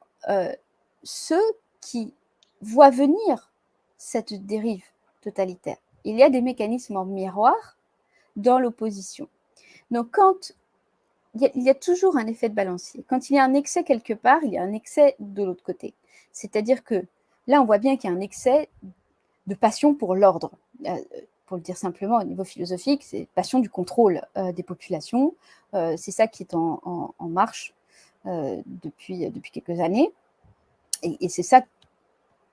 ceux qui voient venir cette dérive totalitaire. Il y a des mécanismes en miroir dans l'opposition. Donc, quand il y a toujours un effet de balancier. Quand il y a un excès quelque part, il y a un excès de l'autre côté. C'est-à-dire que là, on voit bien qu'il y a un excès de passion pour l'ordre. Pour le dire simplement, au niveau philosophique, c'est passion du contrôle des populations. C'est ça qui est en marche depuis quelques années. Et c'est ça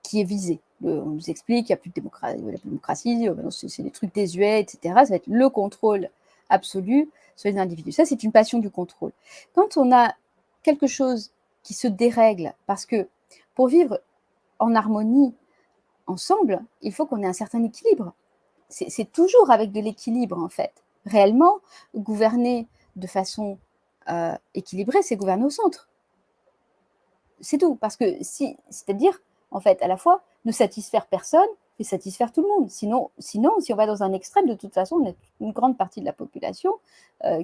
qui est visé. On nous explique qu'il n'y a plus de démocratie, c'est des trucs désuets, etc. Ça va être le contrôle absolu sur les individus. Ça, c'est une passion du contrôle. Quand on a quelque chose qui se dérègle, parce que pour vivre en harmonie ensemble, il faut qu'on ait un certain équilibre. C'est toujours avec de l'équilibre, en fait. Réellement, gouverner de façon équilibrée, c'est gouverner au centre. C'est tout. Parce que c'est-à-dire, en fait, à la fois, ne satisfaire personne et satisfaire tout le monde. Sinon, si on va dans un extrême, de toute façon, on a une grande partie de la population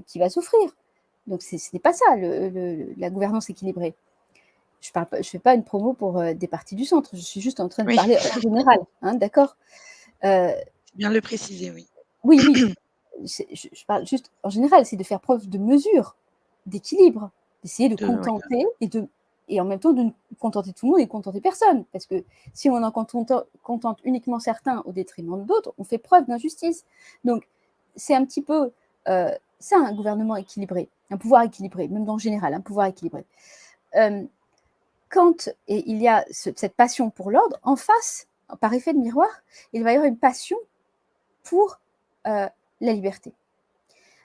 qui va souffrir. Donc, ce n'est pas ça, la gouvernance équilibrée. Je ne fais pas une promo pour des partis du centre. Je suis juste en train de parler en général. Hein, d'accord Bien le préciser, oui. Oui, oui. Je parle juste en général. C'est de faire preuve de mesure, d'équilibre, d'essayer de contenter et en même temps de contenter tout le monde et de contenter personne. Parce que si on en contente uniquement certains au détriment d'autres, on fait preuve d'injustice. Donc, c'est un petit peu ça, un gouvernement équilibré, un pouvoir équilibré, même en général, un pouvoir équilibré. Quand il y a cette passion pour l'ordre, en face, par effet de miroir, il va y avoir une passion pour la liberté.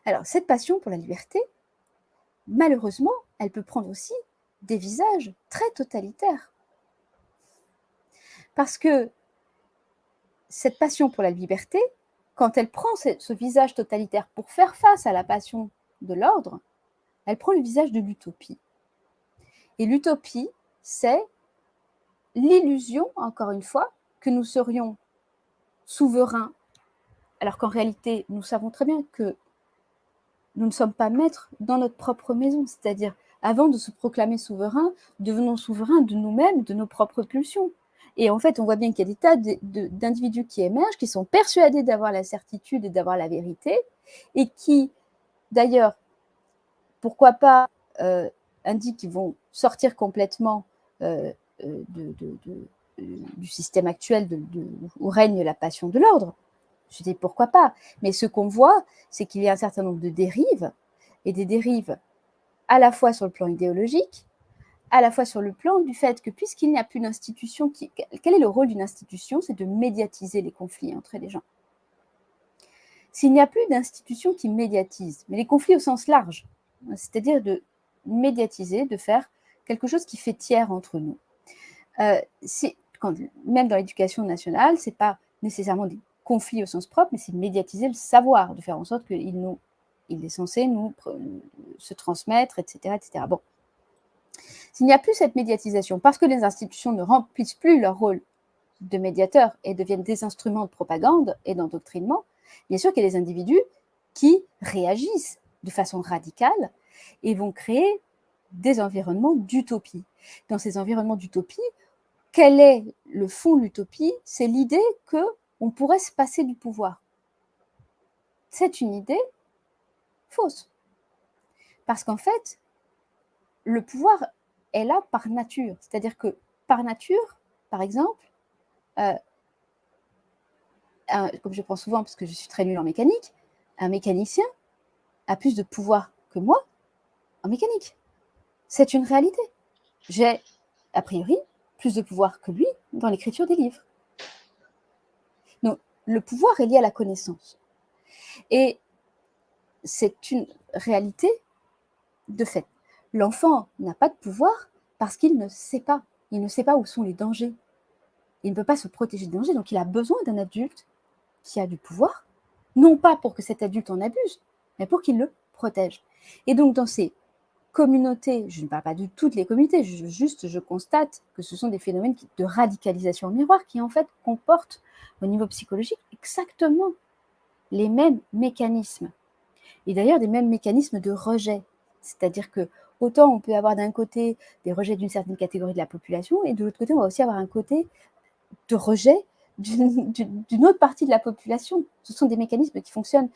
Alors, cette passion pour la liberté, malheureusement, elle peut prendre aussi des visages très totalitaires. Parce que cette passion pour la liberté, quand elle prend ce visage totalitaire pour faire face à la passion de l'ordre, elle prend le visage de l'utopie. Et l'utopie, c'est l'illusion, encore une fois, que nous serions souverains, alors qu'en réalité, nous savons très bien que nous ne sommes pas maîtres dans notre propre maison. C'est-à-dire, avant de se proclamer souverain, devenons souverains de nous-mêmes, de nos propres pulsions. Et en fait, on voit bien qu'il y a des tas d'individus qui émergent, qui sont persuadés d'avoir la certitude et d'avoir la vérité, et qui, d'ailleurs, pourquoi pas, indiquent qu'ils vont sortir complètement du système actuel où règne la passion de l'ordre. Je dis pourquoi pas. Mais ce qu'on voit, c'est qu'il y a un certain nombre de dérives, et des dérives à la fois sur le plan idéologique, à la fois sur le plan du fait que puisqu'il n'y a plus d'institution, quel est le rôle d'une institution? C'est de médiatiser les conflits entre les gens. S'il n'y a plus d'institution qui médiatise, mais les conflits au sens large, c'est-à-dire de médiatiser, de faire quelque chose qui fait tiers entre nous. Même dans l'éducation nationale, ce n'est pas nécessairement des conflits au sens propre, mais c'est de médiatiser le savoir, de faire en sorte qu'il est censé se transmettre, etc., etc. Bon. S'il n'y a plus cette médiatisation, parce que les institutions ne remplissent plus leur rôle de médiateur et deviennent des instruments de propagande et d'endoctrinement, bien sûr qu'il y a des individus qui réagissent de façon radicale et vont créer des environnements d'utopie. Dans ces environnements d'utopie, quel est le fond de l'utopie? C'est l'idée qu'on pourrait se passer du pouvoir. C'est une idée fausse. Parce qu'en fait, le pouvoir est là par nature. C'est-à-dire que par nature, par exemple, comme je prends souvent parce que je suis très nulle en mécanique, un mécanicien a plus de pouvoir que moi en mécanique. C'est une réalité. J'ai, a priori, plus de pouvoir que lui dans l'écriture des livres. Donc, le pouvoir est lié à la connaissance. Et c'est une réalité de fait. L'enfant n'a pas de pouvoir parce qu'il ne sait pas. Il ne sait pas où sont les dangers. Il ne peut pas se protéger des dangers, donc il a besoin d'un adulte qui a du pouvoir, non pas pour que cet adulte en abuse, mais pour qu'il le protège. Et donc dans ces communautés, je ne parle pas de toutes les communautés, je constate que ce sont des phénomènes de radicalisation en miroir qui en fait comportent au niveau psychologique exactement les mêmes mécanismes. Et d'ailleurs des mêmes mécanismes de rejet. C'est-à-dire que autant on peut avoir d'un côté des rejets d'une certaine catégorie de la population, et de l'autre côté on va aussi avoir un côté de rejet d'une autre partie de la population. Ce sont des mécanismes qui fonctionnent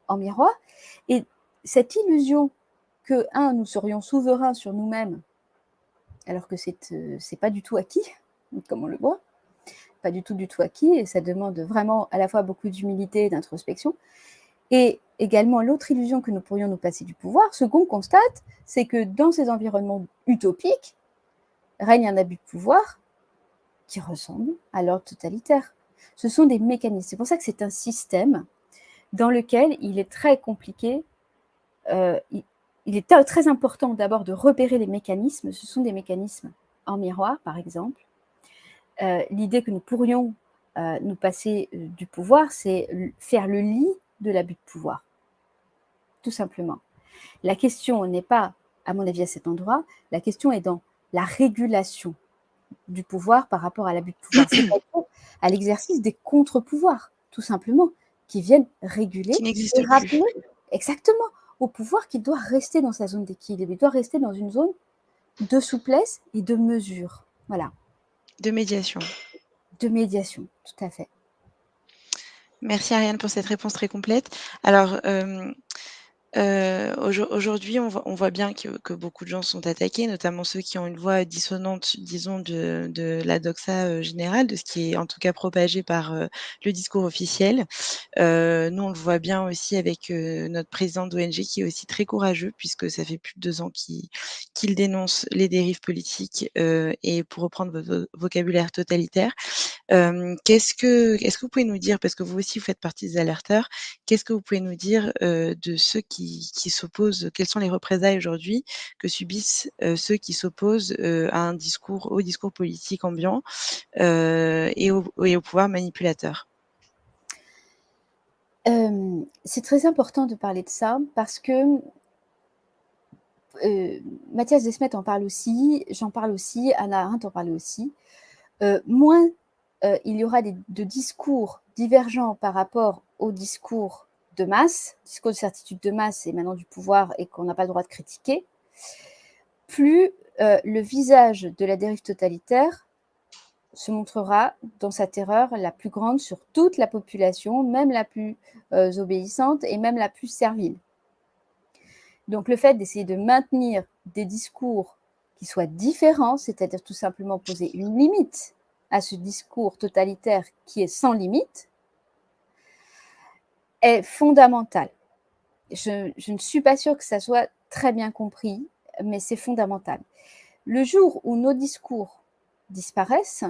en miroir. Et cette illusion que, nous serions souverains sur nous-mêmes, alors que c'est pas du tout acquis, comme on le voit, pas du tout acquis, et ça demande vraiment à la fois beaucoup d'humilité et d'introspection. Et également, l'autre illusion que nous pourrions nous passer du pouvoir, ce qu'on constate, c'est que dans ces environnements utopiques, règne un abus de pouvoir qui ressemble à l'ordre totalitaire. Ce sont des mécanismes. C'est pour ça que c'est un système dans lequel il est très compliqué, il est très important d'abord de repérer les mécanismes. Ce sont des mécanismes en miroir, par exemple. L'idée que nous pourrions nous passer du pouvoir, c'est faire le lit de l'abus de pouvoir, tout simplement. La question n'est pas, à mon avis, à cet endroit, la question est dans la régulation du pouvoir par rapport à l'abus de pouvoir, c'est-à-dire à l'exercice des contre-pouvoirs, tout simplement, qui viennent réguler Qui n'existe et rappeler plus. exactement au pouvoir qu'il doit rester dans sa zone d'équilibre, il doit rester dans une zone de souplesse et de mesure. Voilà. De médiation. De médiation, tout à fait. Merci Ariane pour cette réponse très complète. Alors, aujourd'hui, on voit bien que beaucoup de gens sont attaqués, notamment ceux qui ont une voix dissonante, disons, de la doxa générale, de ce qui est en tout cas propagé par le discours officiel. Nous, on le voit bien aussi avec notre président d'ONG qui est aussi très courageux, puisque ça fait plus de 2 ans qu'il dénonce les dérives politiques et pour reprendre votre vocabulaire totalitaire. Est-ce que vous pouvez nous dire, parce que vous aussi vous faites partie des alerteurs, qu'est-ce que vous pouvez nous dire de ceux qui s'opposent? Quelles sont les représailles aujourd'hui que subissent ceux qui s'opposent à au discours politique ambiant et au pouvoir manipulateur? C'est très important de parler de ça parce que Mathias Desmet en parle aussi, j'en parle aussi, Hannah Arendt en parle aussi. Moins il y aura de discours divergents par rapport au discours de masse, discours de certitude de masse et maintenant du pouvoir et qu'on n'a pas le droit de critiquer, plus le visage de la dérive totalitaire se montrera dans sa terreur la plus grande sur toute la population, même la plus obéissante et même la plus servile. Donc le fait d'essayer de maintenir des discours qui soient différents, c'est-à-dire tout simplement poser une limite à ce discours totalitaire qui est sans limite, est fondamental. Je ne suis pas sûre que ça soit très bien compris, mais c'est fondamental. Le jour où nos discours disparaissent,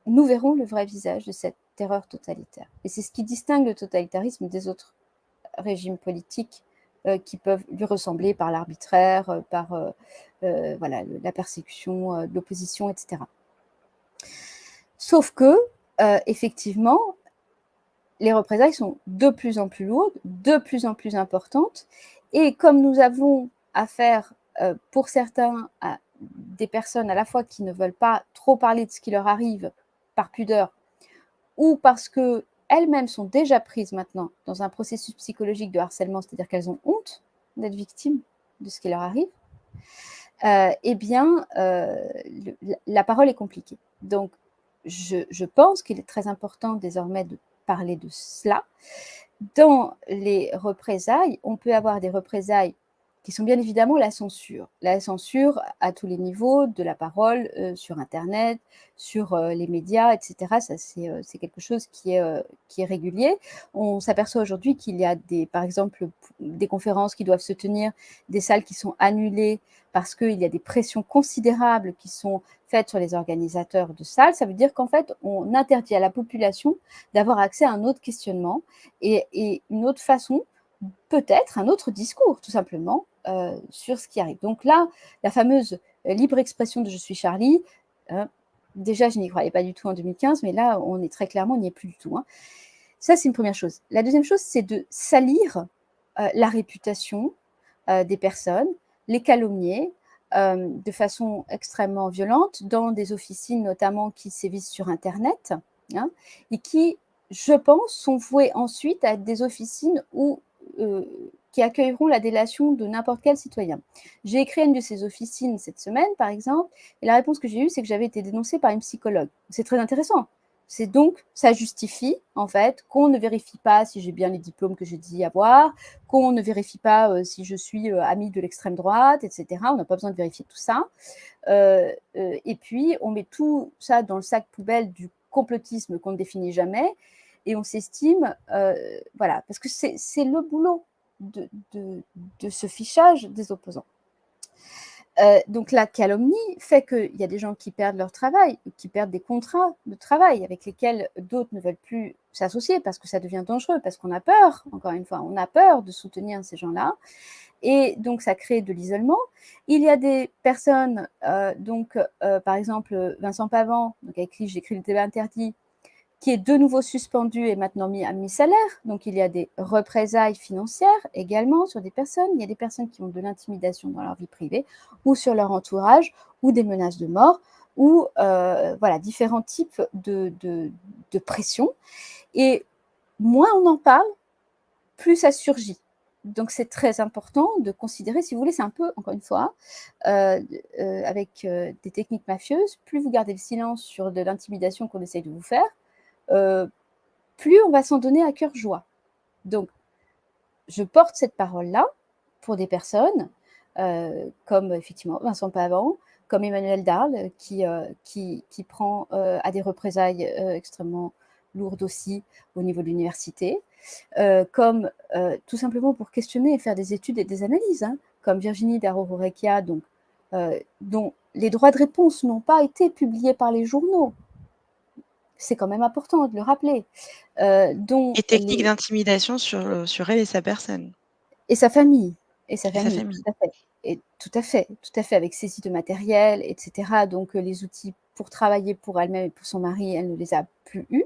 nous verrons le vrai visage de cette terreur totalitaire. Et c'est ce qui distingue le totalitarisme des autres régimes politiques qui peuvent lui ressembler par l'arbitraire, par voilà, la persécution de l'opposition, etc. Sauf que, effectivement, les représailles sont de plus en plus lourdes, de plus en plus importantes, et comme nous avons affaire pour certains, des personnes à la fois qui ne veulent pas trop parler de ce qui leur arrive par pudeur ou parce qu'elles-mêmes sont déjà prises maintenant dans un processus psychologique de harcèlement, c'est-à-dire qu'elles ont honte d'être victimes de ce qui leur arrive, eh bien, la parole est compliquée. Donc, je pense qu'il est très important désormais de parler de cela. Dans les représailles, on peut avoir des représailles qui sont bien évidemment la censure. La censure à tous les niveaux de la parole, sur internet, sur, les médias et cetera. Ça c'est quelque chose qui est régulier. On s'aperçoit aujourd'hui qu'il y a par exemple, des conférences qui doivent se tenir, des salles qui sont annulées parce qu'il y a des pressions considérables qui sont faites sur les organisateurs de salles. Ça veut dire qu'en fait, on interdit à la population d'avoir accès à un autre questionnement et une autre façon, peut-être un autre discours, tout simplement, sur ce qui arrive. Donc là, la fameuse libre expression de « je suis Charlie », déjà, je n'y croyais pas du tout en 2015, mais là, on est très clairement, on n'y est plus du tout. Hein. Ça, c'est une première chose. La deuxième chose, c'est de salir la réputation des personnes, les calomnier de façon extrêmement violente dans des officines notamment qui sévissent sur Internet hein, et qui, je pense, sont vouées ensuite à être des officines qui accueilleront la délation de n'importe quel citoyen. J'ai écrit à une de ces officines cette semaine, par exemple, et la réponse que j'ai eue, c'est que j'avais été dénoncée par une psychologue. C'est très intéressant. C'est donc, ça justifie, en fait, qu'on ne vérifie pas si j'ai bien les diplômes que j'ai dit avoir, qu'on ne vérifie pas si je suis amie de l'extrême droite, etc. On n'a pas besoin de vérifier tout ça. Et puis, on met tout ça dans le sac poubelle du complotisme qu'on ne définit jamais, et on s'estime, voilà, parce que c'est le boulot de ce fichage des opposants. Donc la calomnie fait qu'il y a des gens qui perdent leur travail, qui perdent des contrats de travail avec lesquels d'autres ne veulent plus s'associer parce que ça devient dangereux, parce qu'on a peur, encore une fois, on a peur de soutenir ces gens-là. Et donc, ça crée de l'isolement. Il y a des personnes, par exemple, Vincent Pavant, donc avec qui j'écris le débat interdit, qui est de nouveau suspendu et maintenant mis à mi-salaire. Donc, il y a des représailles financières également sur des personnes. Il y a des personnes qui ont de l'intimidation dans leur vie privée ou sur leur entourage ou des menaces de mort ou voilà, différents types de pression. Et moins on en parle, plus ça surgit. Donc, c'est très important de considérer, si vous voulez, c'est un peu, encore une fois, avec des techniques mafieuses, plus vous gardez le silence sur de l'intimidation qu'on essaye de vous faire, plus on va s'en donner à cœur joie. Donc, je porte cette parole-là pour des personnes comme effectivement Vincent Pavant, comme Emmanuel Darle, qui prend à des représailles extrêmement lourdes aussi au niveau de l'université, comme tout simplement pour questionner et faire des études et des analyses, hein, comme Virginie Daro-Rorecchia, dont les droits de réponse n'ont pas été publiés par les journaux. C'est quand même important de le rappeler. Et techniques d'intimidation sur elle et sa personne. Et sa famille. Sa famille. Tout à fait. Et tout à fait, avec saisie de matériel, etc. Donc, les outils pour travailler pour elle-même et pour son mari, elle ne les a plus eus.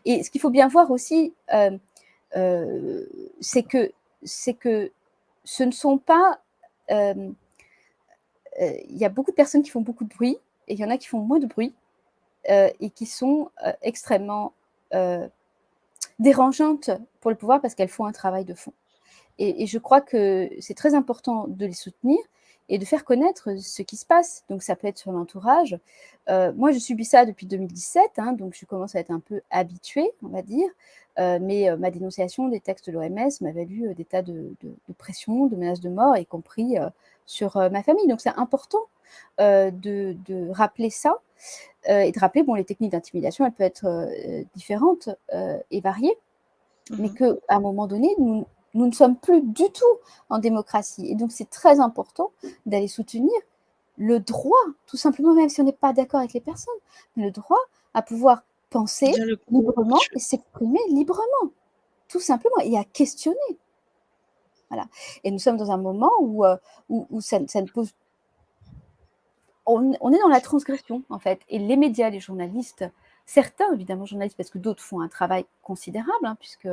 Et ce qu'il faut bien voir aussi, c'est que ce ne sont pas... il y a beaucoup de personnes qui font beaucoup de bruit, et il y en a qui font moins de bruit, et qui sont extrêmement dérangeantes pour le pouvoir parce qu'elles font un travail de fond. Et je crois que c'est très important de les soutenir et de faire connaître ce qui se passe. Donc, ça peut être sur l'entourage. Moi, je subis ça depuis 2017, hein, donc je commence à être un peu habituée, on va dire. Mais ma dénonciation des textes de l'OMS m'a valu des tas de pressions, de menaces de mort, y compris sur ma famille. Donc, c'est important de rappeler ça et de rappeler, bon, les techniques d'intimidation, elles peuvent être différentes et variées, mais qu'à un moment donné, nous ne sommes plus du tout en démocratie. Et donc, c'est très important d'aller soutenir le droit, tout simplement, même si on n'est pas d'accord avec les personnes, mais le droit à pouvoir penser librement et s'exprimer librement, tout simplement, et à questionner. Voilà. Et nous sommes dans un moment où ça ne pose... On est dans la transgression, en fait. Et les médias, les journalistes, certains, évidemment, journalistes, parce que d'autres font un travail considérable, hein, puisque...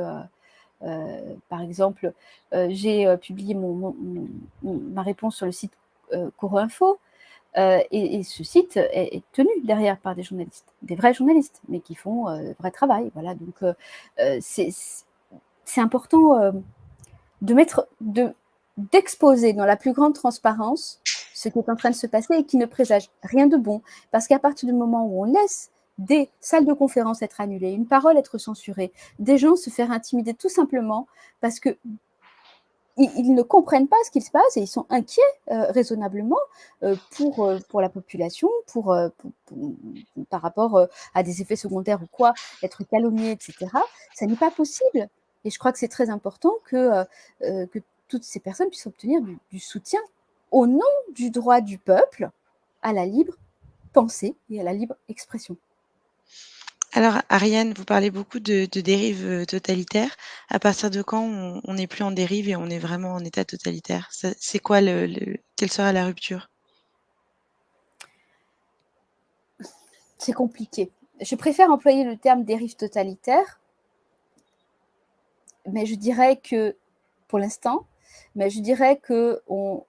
par exemple, j'ai publié ma réponse sur le site Coro-Info. Et ce site est tenu derrière par des journalistes, des vrais journalistes, mais qui font le vrai travail. Voilà, donc c'est important d'exposer dans la plus grande transparence ce qui est en train de se passer et qui ne présage rien de bon. Parce qu'à partir du moment où on laisse des salles de conférence être annulées, une parole être censurée, des gens se faire intimider tout simplement parce que ils ne comprennent pas ce qu'il se passe et ils sont inquiets raisonnablement pour la population, par rapport à des effets secondaires ou quoi, être calomnié, etc. Ça n'est pas possible. Et je crois que c'est très important que toutes ces personnes puissent obtenir du soutien au nom du droit du peuple à la libre pensée et à la libre expression. Alors, Ariane, vous parlez beaucoup de dérives totalitaires. À partir de quand on n'est plus en dérive et on est vraiment en état totalitaire? C'est quoi quelle sera la rupture? C'est compliqué. Je préfère employer le terme dérive totalitaire, mais je dirais que, pour l'instant, mais je dirais qu'on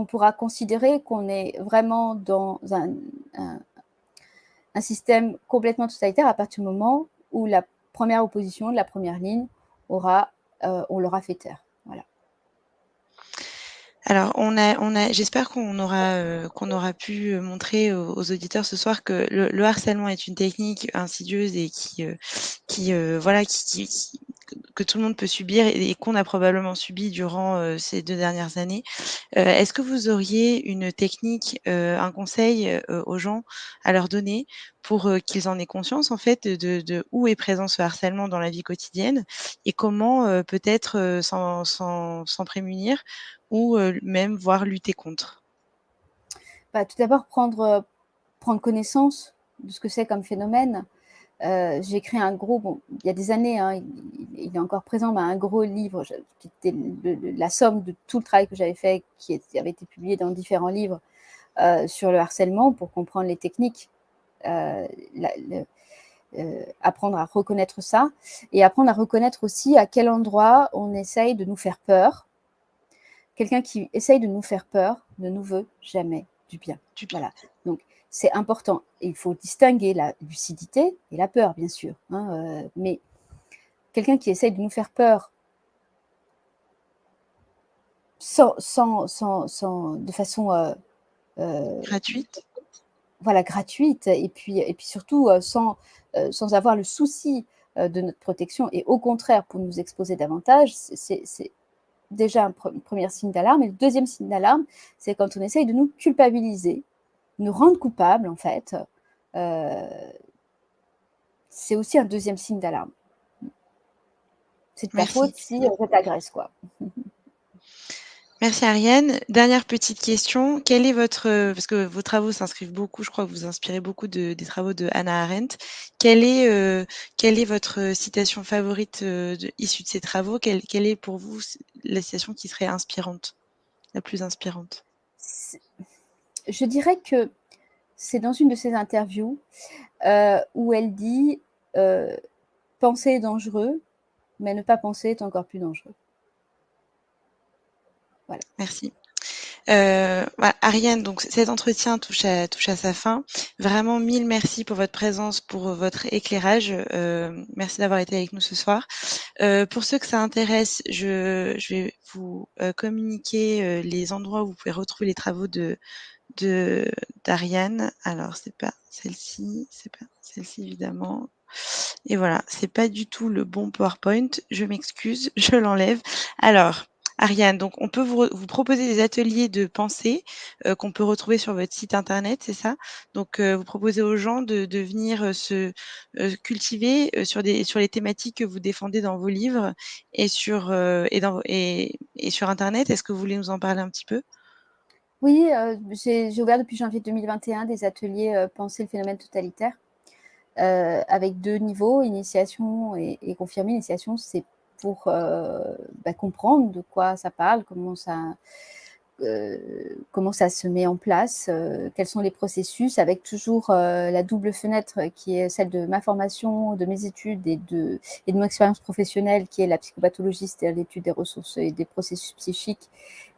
pourra considérer qu'on est vraiment dans un système complètement totalitaire à partir du moment où la première opposition, la première ligne, on l'aura fait taire. Voilà. Alors, j'espère qu'on aura pu montrer aux auditeurs ce soir que le harcèlement est une technique insidieuse et voilà, que tout le monde peut subir et qu'on a probablement subi durant ces 2 dernières années. Est-ce que vous auriez une technique, un conseil aux gens à leur donner pour qu'ils en aient conscience en fait de où est présent ce harcèlement dans la vie quotidienne et comment peut-être s'en prémunir ou même voire lutter contre? Bah, tout d'abord, prendre connaissance de ce que c'est comme phénomène. J'ai écrit un gros, bon, il y a des années, hein, il est encore présent, mais un gros livre qui était la somme de tout le travail que j'avais fait, qui avait été publié dans différents livres sur le harcèlement pour comprendre les techniques, apprendre à reconnaître ça et apprendre à reconnaître aussi à quel endroit on essaye de nous faire peur. Quelqu'un qui essaye de nous faire peur ne nous veut jamais du bien. Voilà. Donc, c'est important. Et il faut distinguer la lucidité et la peur, bien sûr. Hein, mais quelqu'un qui essaye de nous faire peur de façon Gratuite? voilà, gratuite et puis surtout sans avoir le souci de notre protection et au contraire pour nous exposer davantage, c'est déjà un premier signe d'alarme. Et le deuxième signe d'alarme, c'est quand on essaye de nous culpabiliser, nous rendre coupables, en fait. C'est aussi un deuxième signe d'alarme. C'est de ta Merci. faute si je t'agresse, quoi. Merci Ariane. Dernière petite question, quel est parce que vos travaux s'inscrivent beaucoup, je crois que vous inspirez beaucoup des travaux de Hannah Arendt. Quelle est votre citation favorite issue de ces travaux? Quelle est pour vous la citation qui serait inspirante, la plus inspirante? Je dirais que c'est dans une de ses interviews où elle dit penser est dangereux, mais ne pas penser est encore plus dangereux. Voilà. Merci. Voilà, Ariane, donc cet entretien touche à sa fin. Vraiment 1000 merci pour votre présence, pour votre éclairage. Merci d'avoir été avec nous ce soir. Pour ceux que ça intéresse, je vais vous communiquer les endroits où vous pouvez retrouver les travaux d'Ariane. Alors c'est pas celle-ci évidemment. Et voilà, c'est pas du tout le bon PowerPoint. Je m'excuse, je l'enlève. Alors, Ariane, donc on peut vous proposer des ateliers de pensée qu'on peut retrouver sur votre site internet, c'est ça? Donc vous proposez aux gens de venir se cultiver sur les thématiques que vous défendez dans vos livres et et sur internet. Est-ce que vous voulez nous en parler un petit peu? Oui, j'ai ouvert depuis janvier 2021 des ateliers penser le phénomène totalitaire avec 2 niveaux, initiation et confirmé. Initiation, c'est pour comprendre de quoi ça parle, comment ça se met en place, quels sont les processus, avec toujours la double fenêtre qui est celle de ma formation, de mes études et de mon expérience professionnelle, qui est la psychopathologie, c'est-à-dire l'étude des ressources et des processus psychiques,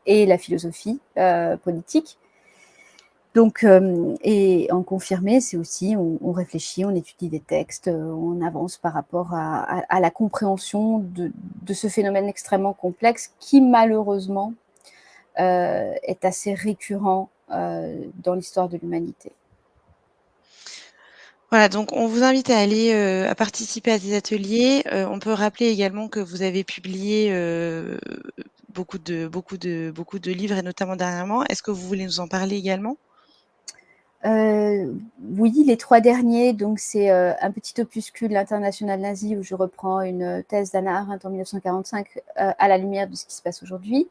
et la philosophie politique. Donc, et en confirmé, c'est aussi, on réfléchit, on étudie des textes, on avance par rapport à la compréhension de ce phénomène extrêmement complexe qui, malheureusement, est assez récurrent dans l'histoire de l'humanité. Voilà, donc on vous invite à aller à participer à ces ateliers. On peut rappeler également que vous avez publié beaucoup de livres et notamment dernièrement. Est-ce que vous voulez nous en parler également? Oui, les 3 derniers, donc c'est un petit opuscule, l'Internationale nazie, où je reprends une thèse d'Hannah Arendt en 1945 à la lumière de ce qui se passe aujourd'hui.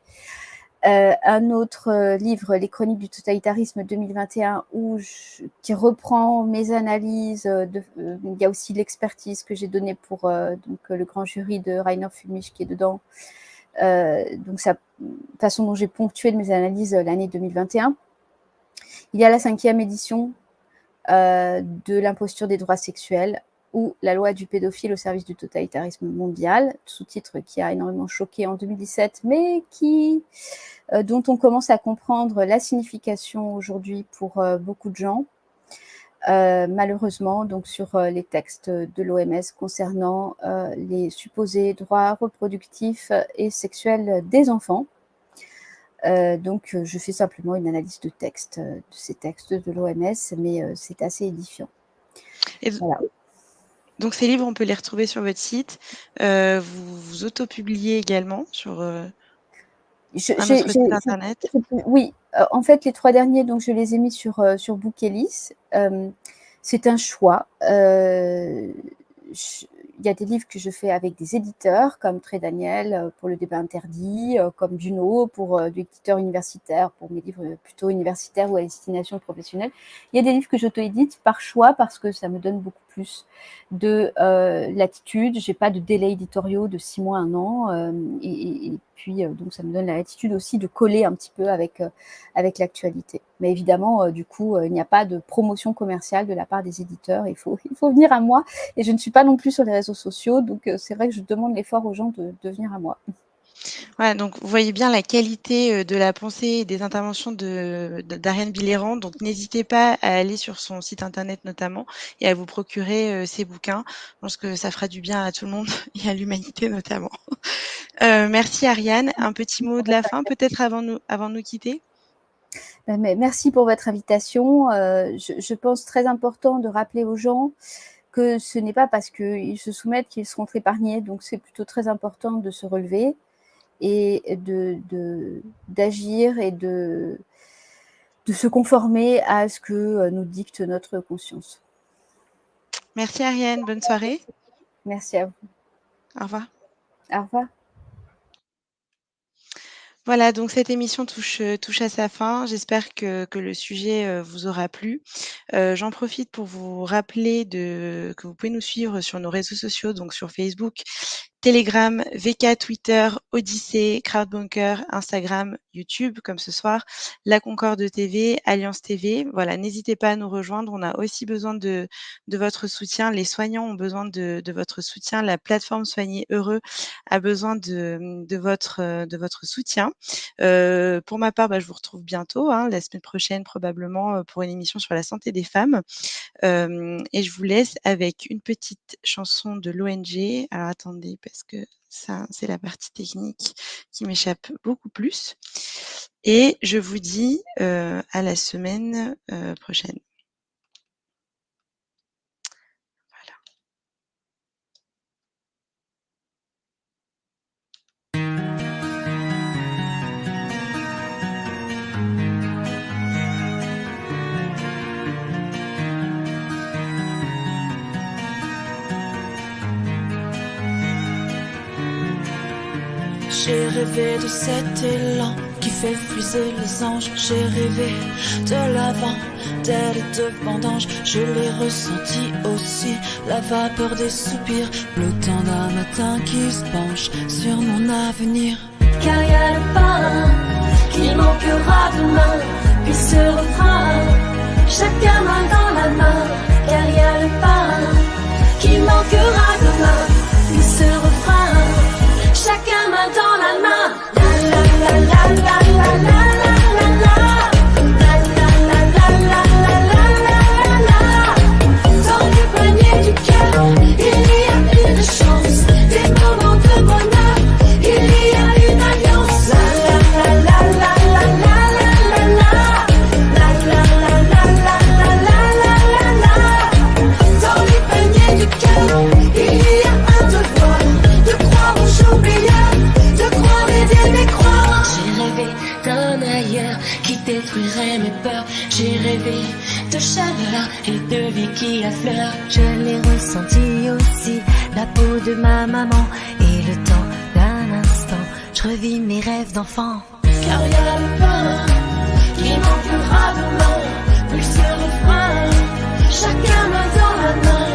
Un autre livre, Les Chroniques du totalitarisme 2021, qui reprend mes analyses. Il y a aussi l'expertise que j'ai donnée pour le grand jury de Rainer Fulmich qui est dedans. Donc, ça, façon dont j'ai ponctué de mes analyses l'année 2021. Il y a la 5e édition de l'imposture des droits sexuels, ou la loi du pédophile au service du totalitarisme mondial, sous-titre qui a énormément choqué en 2017, mais dont on commence à comprendre la signification aujourd'hui pour beaucoup de gens, malheureusement, donc sur les textes de l'OMS concernant les supposés droits reproductifs et sexuels des enfants. Donc, je fais simplement une analyse de ces textes de l'OMS, mais c'est assez édifiant. Et voilà. Donc, ces livres, on peut les retrouver sur votre site. Vous autopubliez également sur un autre site internet. Oui, en fait, les 3 derniers, donc je les ai mis sur Bookelis. C'est un choix. Il y a des livres que je fais avec des éditeurs, comme Très Daniel pour le débat interdit, comme Duno pour des éditeurs universitaires, pour mes livres plutôt universitaires ou à destination professionnelle. Il y a des livres que j'auto-édite par choix parce que ça me donne beaucoup plus de latitude. Je n'ai pas de délai éditoriaux de 6 mois, 1 an. Et puis, donc, ça me donne la latitude aussi de coller un petit peu avec l'actualité. Mais évidemment, du coup, il n'y a pas de promotion commerciale de la part des éditeurs. Il faut venir à moi. Et je ne suis pas non plus sur les réseaux sociaux. Donc, c'est vrai que je demande l'effort aux gens de venir à moi. Ouais, donc vous voyez bien la qualité de la pensée et des interventions d'Ariane Bilérand. Donc, n'hésitez pas à aller sur son site internet notamment et à vous procurer ses bouquins. Je pense que ça fera du bien à tout le monde et à l'humanité notamment. Merci Ariane. Un petit mot de la fin peut-être avant de nous quitter? Merci pour votre invitation. Je pense très important de rappeler aux gens que ce n'est pas parce qu'ils se soumettent qu'ils seront épargnés. Donc, c'est plutôt très important de se relever et d'agir et de se conformer à ce que nous dicte notre conscience. Merci Ariane, bonne soirée. Merci à vous. Au revoir. Au revoir. Voilà, donc cette émission touche à sa fin. J'espère que le sujet vous aura plu. J'en profite pour vous rappeler que vous pouvez nous suivre sur nos réseaux sociaux, donc sur Facebook, Telegram, VK, Twitter, Odyssée, Crowdbunker, Instagram, YouTube, comme ce soir, La Concorde TV, Alliance TV. Voilà, n'hésitez pas à nous rejoindre. On a aussi besoin de votre soutien. Les soignants ont besoin de votre soutien. La plateforme Soigner Heureux a besoin de votre soutien. Pour ma part, je vous retrouve bientôt, la semaine prochaine probablement, pour une émission sur la santé des femmes. Et je vous laisse avec une petite chanson de l'ONG. Alors attendez, parce que ça, c'est la partie technique qui m'échappe beaucoup plus. Et je vous dis à la semaine prochaine. Voilà. J'ai rêvé de cet élan qui fait friser les anges. J'ai rêvé de l'avant, d'air et de vendange. Je l'ai ressenti aussi, la vapeur des soupirs, flottant d'un matin qui se penche sur mon avenir. Car y a le pain qui manquera demain, puis ce refrain, chacun main dans la main. Car y a le pain qui manquera demain, puis ce refrain, chacun main dans la main. La la la la la la. rêvé de chaleur et de vie qui affleure. Je l'ai ressenti aussi, la peau de ma maman et le temps d'un instant. Je revis mes rêves d'enfant. Car y a le pain qui manquera demain, puis ce refrain, chacun main dans la main.